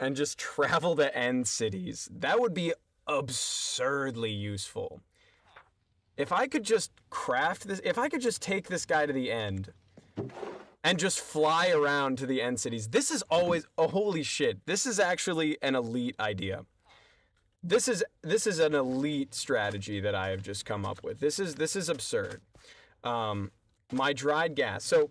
[SPEAKER 1] and just travel to end cities, that would be absurdly useful. If I could just craft this, if I could just take this guy to the end and just fly around to the end cities. This is always, oh, holy shit. This is actually an elite idea. This is an elite strategy that I have just come up with. This is absurd. My dried gas. So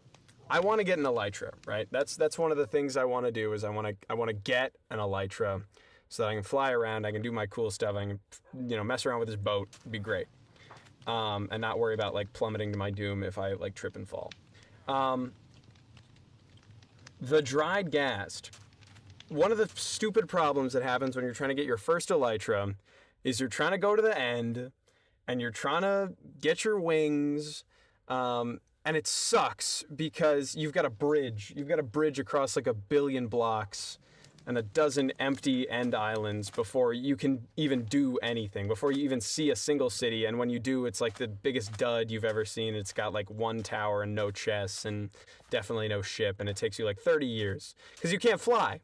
[SPEAKER 1] I want to get an elytra, right? That's one of the things I want to do is I want to get an elytra so that I can fly around, I can do my cool stuff, I can, you know, mess around with this boat. It'd be great. And not worry about like plummeting to my doom if I like trip and fall. The dried gas. One of the stupid problems that happens when you're trying to get your first elytra is you're trying to go to the end and you're trying to get your wings, and it sucks because you've got a bridge. You've got a bridge across like 1 billion blocks and a dozen empty end islands before you can even do anything, before you even see a single city. And when you do, it's like the biggest dud you've ever seen. It's got like 1 tower and no chests and definitely no ship, and it takes you like 30 years because you can't fly.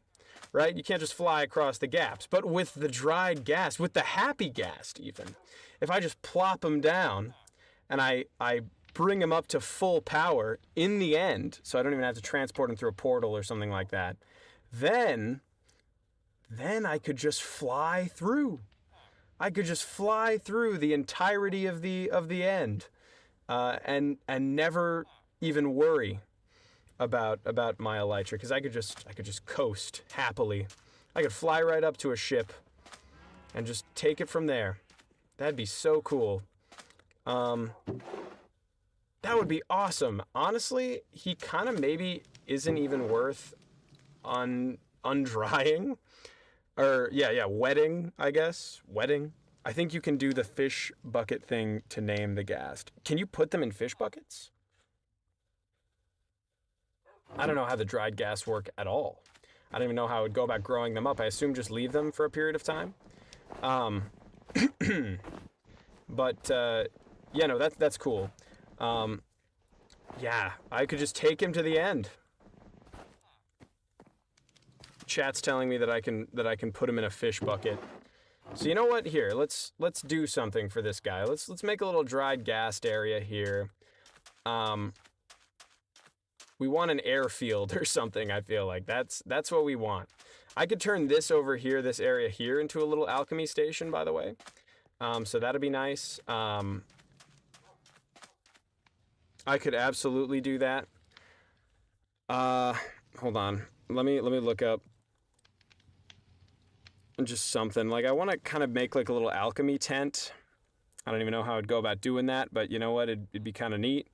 [SPEAKER 1] Right? You can't just fly across the gaps. But with the dried gas, with the happy gas even, if I just plop them down and I bring them up to full power in the end, so I don't even have to transport them through a portal or something like that, then I could just fly through. I could just fly through the entirety of the end, and never even worry about my elytra, because I could just coast happily. I could fly right up to a ship and just take it from there. That'd be so cool. That would be awesome. Honestly, he kind of maybe isn't even worth undrying. Or wetting, I guess. Wetting. I think you can do the fish bucket thing to name the gas. Can you put them in fish buckets? I don't know how the dried gas work at all. I don't even know how I would go about growing them up. I assume just leave them for a period of time. But yeah, no, that's cool. Yeah, I could just take him to the end. Chat's telling me that I can put him in a fish bucket. So you know what? Here, let's do something for this guy. Let's make a little dried gas area here. We want an airfield or something, I feel like. That's what we want. I could turn this over here, this area here, into a little alchemy station, by the way. So that'd be nice. I could absolutely do that. Hold on. Let me look up just something. Like, I want to kind of make like a little alchemy tent. I don't even know how I'd go about doing that, but you know what? It'd be kind of neat.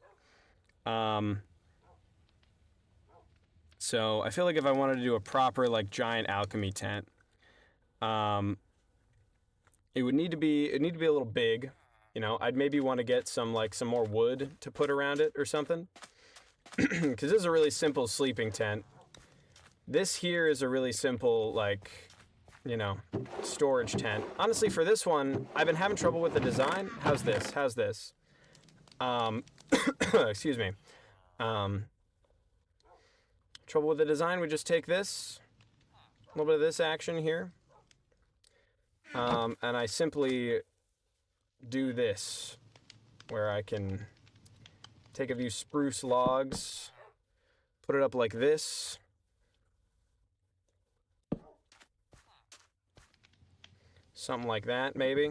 [SPEAKER 1] So I feel like if I wanted to do a proper like giant alchemy tent, it would need to be a little big. You know, I'd maybe want to get some more wood to put around it or something. Because this is a really simple sleeping tent. This here is a really simple, like, you know, storage tent. Honestly, for this one, I've been having trouble with the design. How's this? Excuse me. Trouble with the design, we just take this, a little bit of this action here, and I simply do this, where I can take a few spruce logs, put it up like this, something like that, maybe.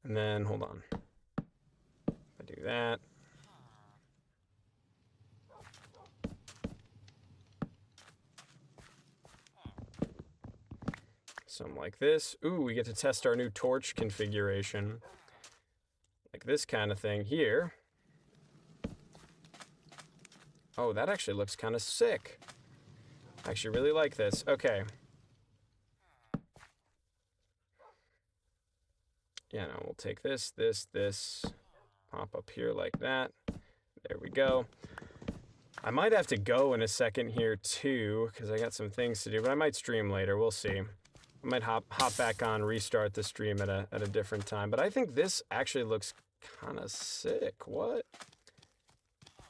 [SPEAKER 1] And then, hold on. I do that. Something like this. Ooh, we get to test our new torch configuration. Like this kind of thing here. Oh, that actually looks kind of sick. I actually really like this. Okay. Yeah, no, we'll take this, pop up here like that. There we go. I might have to go in a second here too, because I got some things to do, but I might stream later. We'll see. I might hop back on, restart the stream at a different time. But I think this actually looks kind of sick. What?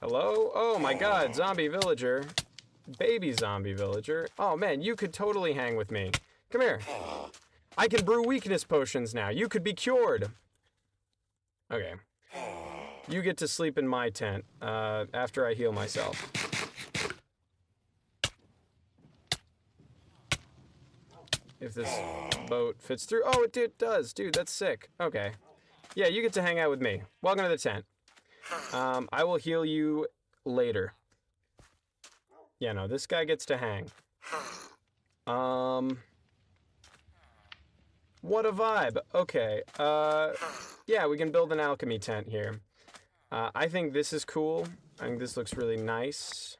[SPEAKER 1] Hello? Oh my god, zombie villager. Baby zombie villager. Oh man, you could totally hang with me. Come here. I can brew weakness potions now. You could be cured. Okay. You get to sleep in my tent after I heal myself. If this boat fits through. Oh, it does. Dude, that's sick. Okay. Yeah, you get to hang out with me. Welcome to the tent. I will heal you later. Yeah, no, this guy gets to hang. What a vibe. Okay. Yeah, we can build an alchemy tent here. I think this is cool. I think this looks really nice.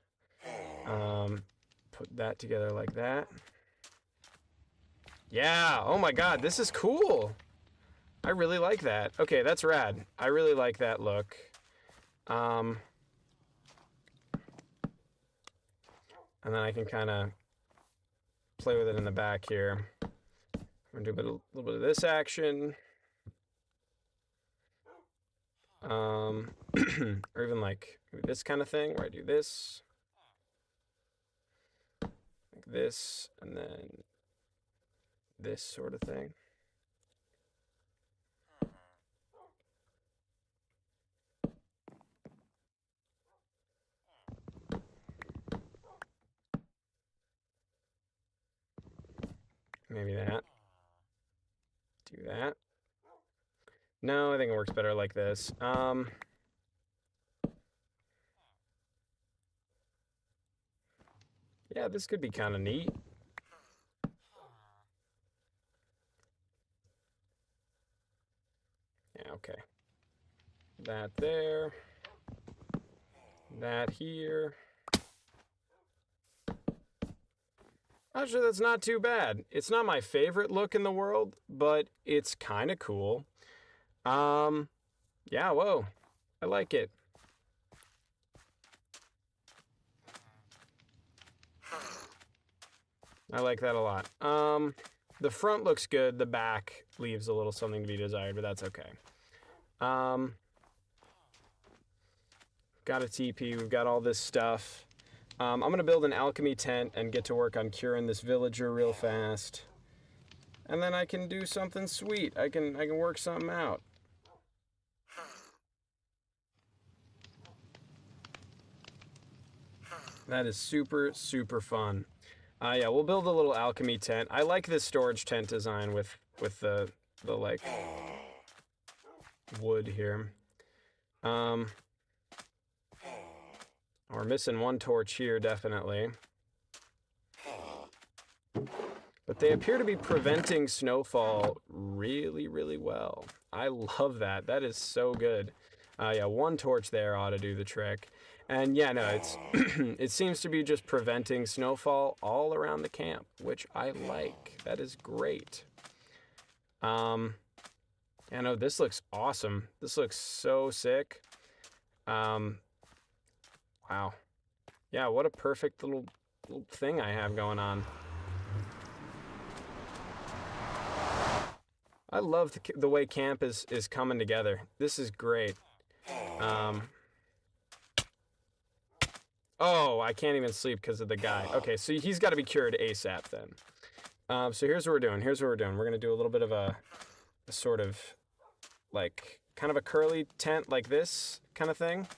[SPEAKER 1] Put that together like that. Yeah, oh my god, this is cool. I really like that. Okay, that's rad. I really like that look. And then I can kind of play with it in the back here. I'm gonna do a little bit of this action. Or even like this kind of thing where I do this. Like this, and then this sort of thing. Maybe that. Do that. No, I think it works better like this. Yeah, this could be kind of neat. Yeah, okay. That there. That here. Actually, that's not too bad. It's not my favorite look in the world, but it's kind of cool. Yeah, whoa. I like it. I like that a lot. The front looks good. The back leaves a little something to be desired, but that's okay. Got a TP. We've got all this stuff. I'm going to build an alchemy tent and get to work on curing this villager real fast. And then I can do something sweet. I can work something out. That is super, super fun. Yeah, we'll build a little alchemy tent. I like this storage tent design with the like wood here. We're missing one torch here, definitely. But they appear to be preventing snowfall really, really well. I love that. That is so good. Yeah, one torch there ought to do the trick. And yeah, no, it's it seems to be just preventing snowfall all around the camp, which I like. That is great. Yeah, no, this looks awesome. This looks so sick. Wow. Yeah, what a perfect little thing I have going on. I love the way camp is coming together. This is great. Oh, I can't even sleep because of the guy. Okay, so he's got to be cured ASAP then. So here's what we're doing. We're going to do a little bit of a sort of like kind of a curly tent like this kind of thing.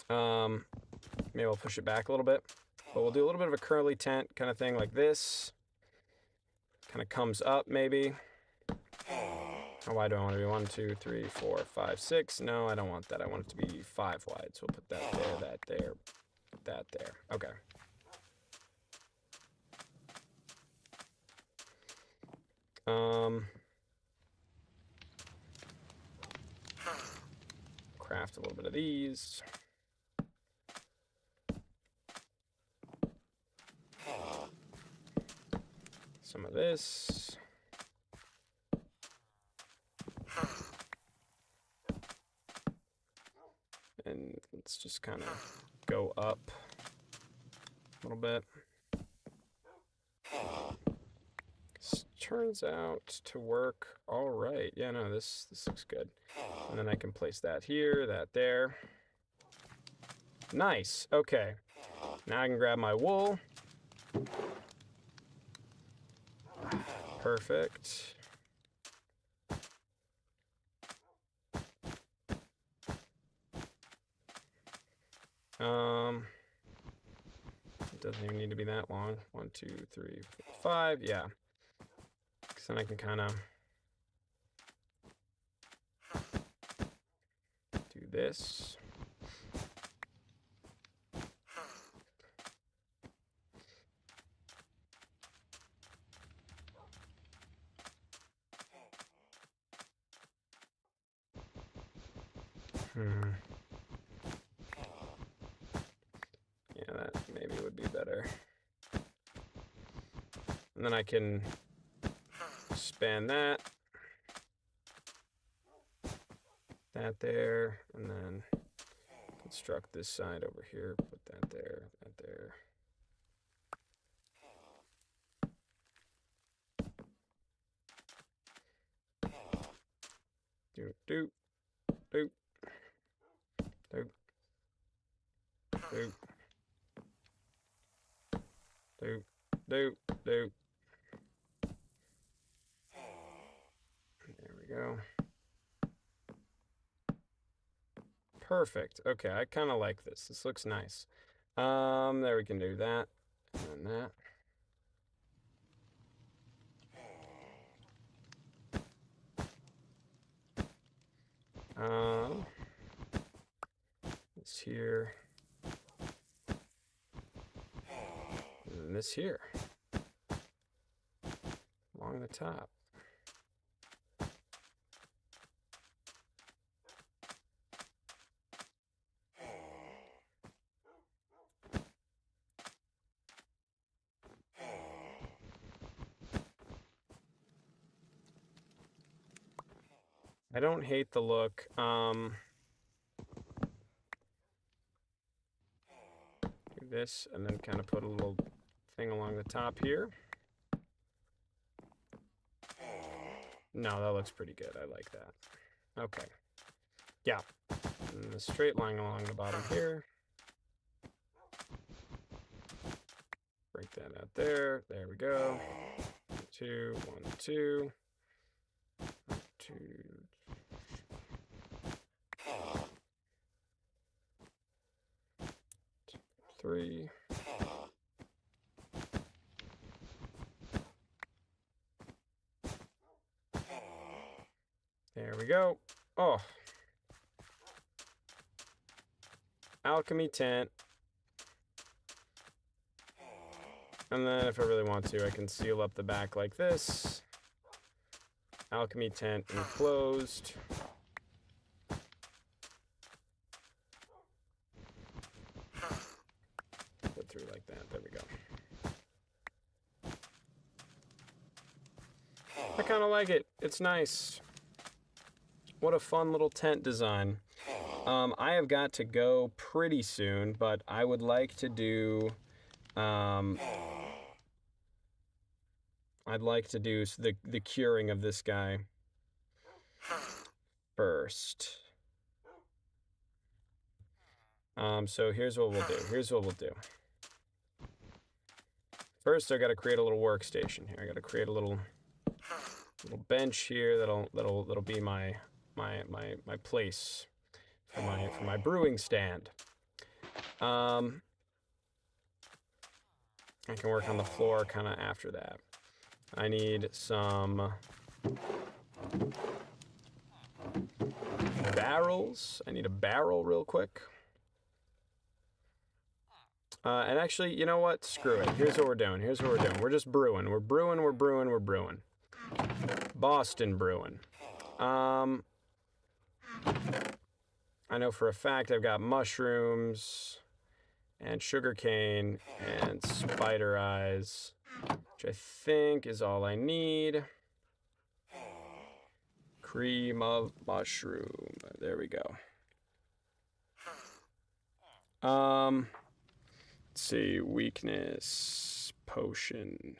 [SPEAKER 1] Maybe I'll push it back a little bit. But we'll do a little bit of a curly tent kind of thing like this. Kind of comes up maybe. Oh, why do I want to be 1, 2, 3, 4, 5, 6? No, I don't want that. I want it to be 5 wide. So we'll put that there, that there, that there. Okay. Craft a little bit of these. Some of this. And let's just kind of go up a little bit. This turns out to work all right. Yeah, no, this looks good. And then I can place that here, that there. Nice. Okay. Now I can grab my wool. perfect. It doesn't even need to be that long. 1, 2, 3, 4, 5. Yeah. Because then I can kind of do this. Yeah, that maybe would be better. And then I can span that there, and then construct this side over here, put that there, that there. Do, do, do, do, do, do, do, do. There we go. Perfect. Okay, I kind of like this. This looks nice. There we can do that and that. This here. And this here. Along the top. I don't hate the look. Do this and then kind of put a little thing along the top here. No, that looks pretty good. I like that. Okay. Yeah. And the straight line along the bottom here. Break that out there. There we go. 2, 1, 2. 1, 2. 3. There we go. Oh. Alchemy tent. And then if I really want to, I can seal up the back like this. Alchemy tent enclosed. Put through like that. There we go. I kind of like it. It's nice. What a fun little tent design. I have got to go pretty soon, but I would like to do... I'd like to do the curing of this guy first. So here's what we'll do. First, I got to create a little workstation here. I got to create a little bench here that'll be my place for my brewing stand. I can work on the floor kind of after that. I need some barrels. I need a barrel real quick. And actually, you know what? Screw it. Here's what we're doing. We're just brewing. We're brewing. Boston brewing. I know for a fact I've got mushrooms and sugarcane and spider eyes, which I think is all I need. Cream of mushroom. There we go. Let's see, weakness, potion.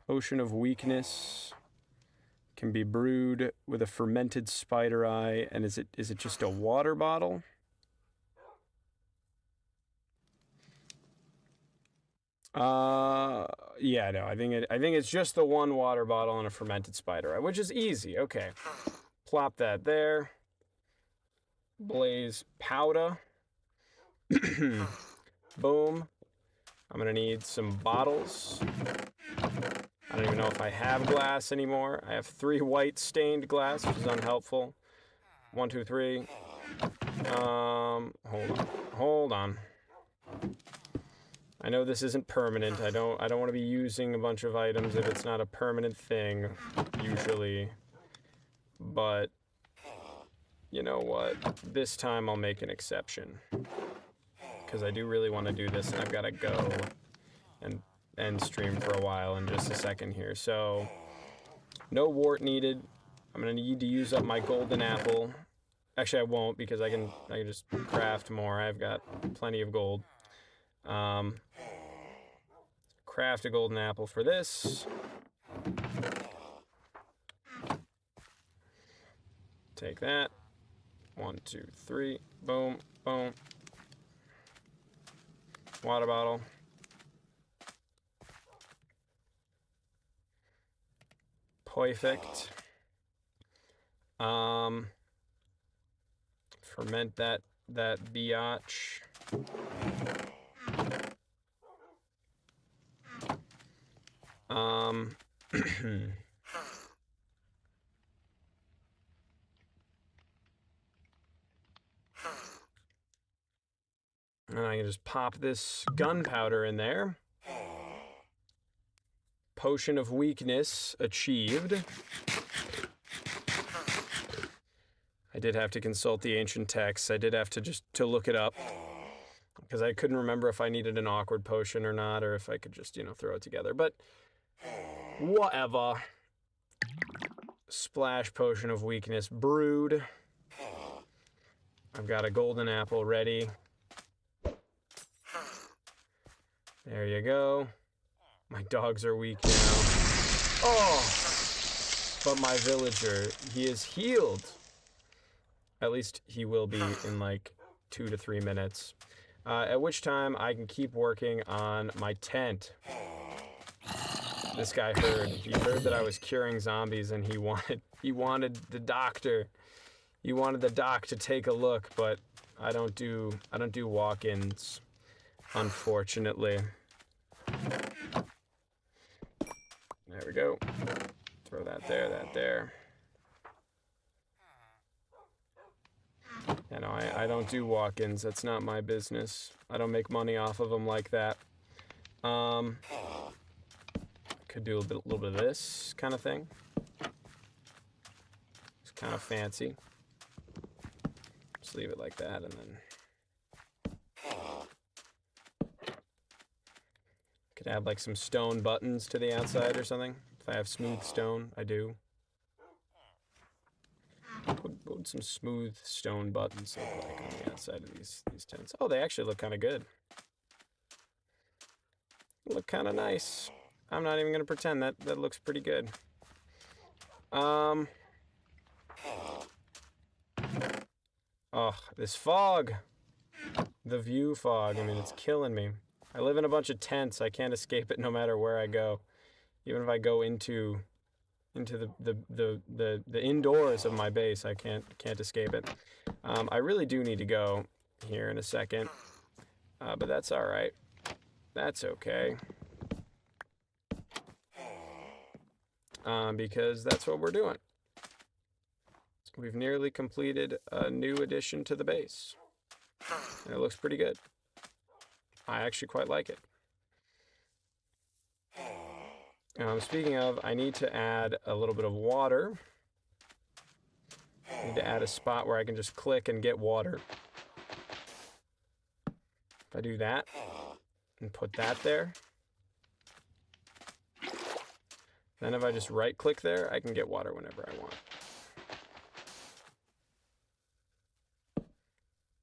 [SPEAKER 1] Potion of weakness can be brewed with a fermented spider eye, and is it just a water bottle? Yeah, no, I think it's just the one water bottle and a fermented spider, which is easy. Okay. Plop that there. Blaze powder. Boom. I'm gonna need some bottles. I don't even know if I have glass anymore. I have 3 white stained glass, which is unhelpful. 1, 2, 3. Hold on. I know this isn't permanent. I don't want to be using a bunch of items if it's not a permanent thing, usually. But you know what? This time I'll make an exception. Because I do really want to do this, and I've got to go and end stream for a while in just a second here. So, no wart needed. I'm going to need to use up my golden apple. Actually, I won't, because I can just craft more. I've got plenty of gold. Craft a golden apple for this. Take that. 1, 2, 3. Boom, boom. Water bottle. Perfect. Ferment that biatch. And I can just pop this gunpowder in there. Potion of weakness achieved. I did have to consult the ancient texts. I did have to look it up, because I couldn't remember if I needed an awkward potion or not, or if I could just, throw it together. But whatever. Splash potion of weakness brewed. I've got a golden apple ready. There you go. My dogs are weak now. Oh! But my villager, he is healed. At least he will be in like 2 to 3 minutes. At which time I can keep working on my tent. This guy heard. He heard that I was curing zombies, and he wanted the doctor. He wanted the doc to take a look, but I don't do walk-ins, unfortunately. There we go. Throw that there, that there. Yeah, no, I don't do walk-ins. That's not my business. I don't make money off of them like that. Could do a little bit of this kind of thing. It's kind of fancy. Just leave it like that, and then could add like some stone buttons to the outside or something. If I have smooth stone, I do. What would some smooth stone buttons look like on the outside of these tents? Oh, they actually look kind of good. Look kind of nice. I'm not even going to pretend that looks pretty good. Oh, this fog. The view fog. I mean, it's killing me. I live in a bunch of tents. I can't escape it no matter where I go. Even if I go into the indoors of my base, I can't escape it. I really do need to go here in a second. But that's all right. That's okay. Because that's what we're doing. We've nearly completed a new addition to the base. And it looks pretty good. I actually quite like it. Speaking of, I need to add a little bit of water. I need to add a spot where I can just click and get water. If I do that and put that there, then if I just right click there, I can get water whenever I want.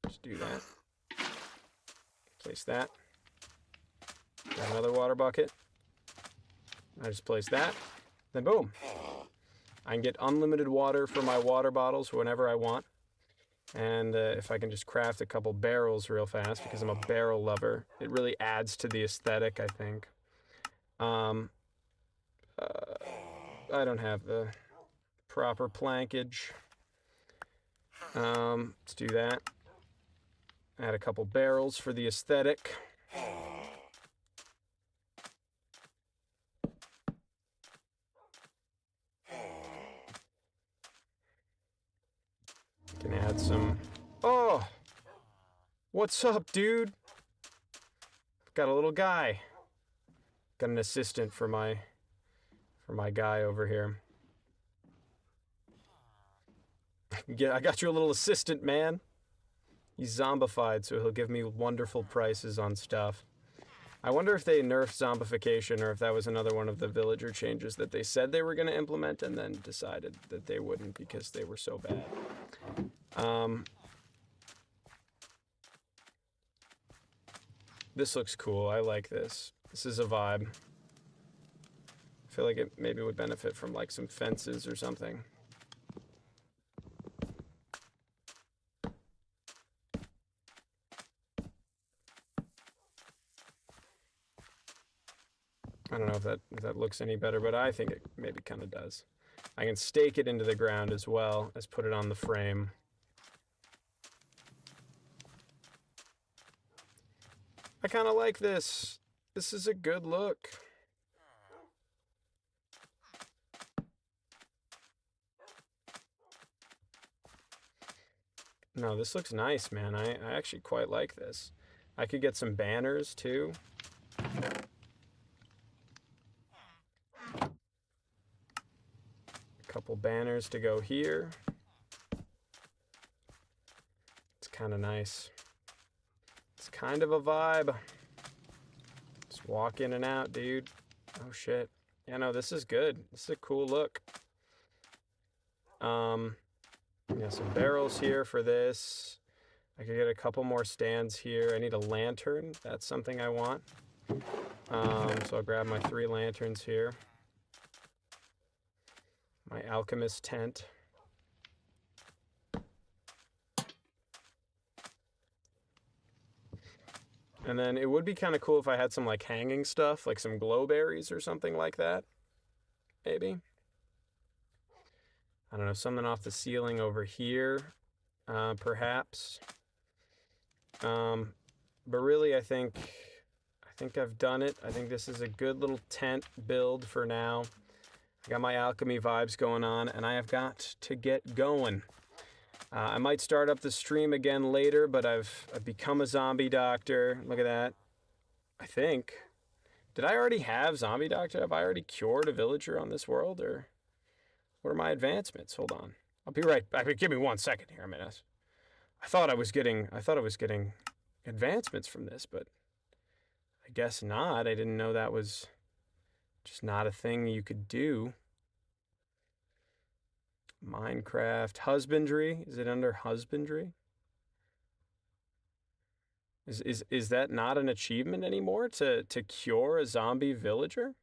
[SPEAKER 1] Just do that. Place that. Got another water bucket. I just place that. Then boom. I can get unlimited water for my water bottles whenever I want. And if I can just craft a couple barrels real fast, because I'm a barrel lover, it really adds to the aesthetic, I think. I don't have the proper plankage. Let's do that. Add a couple barrels for the aesthetic. Can add some. Oh, what's up, dude? Got a little guy. Got an assistant for my guy over here. Yeah, I got you a little assistant, man. He's zombified, so he'll give me wonderful prices on stuff. I wonder if they nerfed zombification or if that was another one of the villager changes that they said they were going to implement and then decided that they wouldn't because they were so bad. This looks cool. I like this. This is a vibe. I feel like it maybe would benefit from like some fences or something. I don't know if that looks any better, but I think it maybe kind of does. I can stake it into the ground as well as put it on the frame. I kind of like this. This is a good look. No, this looks nice, man. I actually quite like this. I could get some banners too. Couple banners to go here. It's kind of nice. It's kind of a vibe. Just walk in and out, dude. Oh shit. Yeah, no, this is good. This is a cool look. Yeah, some barrels here for this. I could get a couple more stands here. I need a lantern. That's something I want. So I'll grab my 3 lanterns here. My alchemist tent. And then it would be kind of cool if I had some like hanging stuff, like some glowberries or something like that. Maybe. I don't know, something off the ceiling over here, perhaps. But really, I think I've done it. I think this is a good little tent build for now. I got my alchemy vibes going on, and I have got to get going. I might start up the stream again later, but I've become a zombie doctor. Look at that. I think. Did I already have zombie doctor? Have I already cured a villager on this world, or what are my advancements? Hold on. I'll be right back. Give me 1 second here a minute. I thought I was getting advancements from this, but I guess not. I didn't know that was just not a thing you could do. Minecraft husbandry. Is it under husbandry? Is that not an achievement anymore to cure a zombie villager?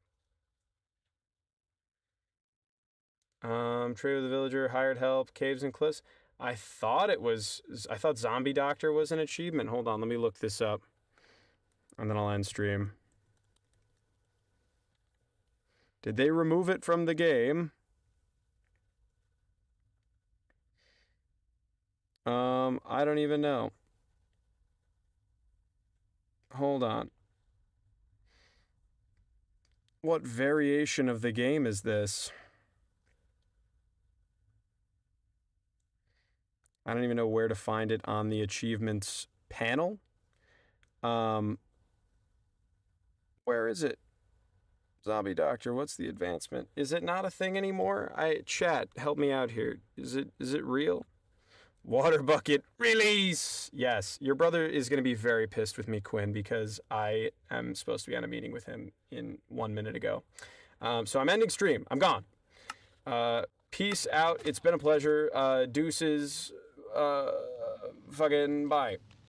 [SPEAKER 1] Trade with the villager, hired help, caves and cliffs. I thought zombie doctor was an achievement. Hold on, let me look this up. And then I'll end stream. Did they remove it from the game? I don't even know. Hold on. What variation of the game is this? I don't even know where to find it on the achievements panel. Where is it? Zombie doctor, what's the advancement? Is it not a thing anymore? Chat, help me out here. Is it real? Water bucket release. Yes, your brother is going to be very pissed with me, Quinn, because I am supposed to be on a meeting with him in 1 minute ago. So I'm ending stream. I'm gone. Peace out. It's been a pleasure. Deuces. Fucking bye.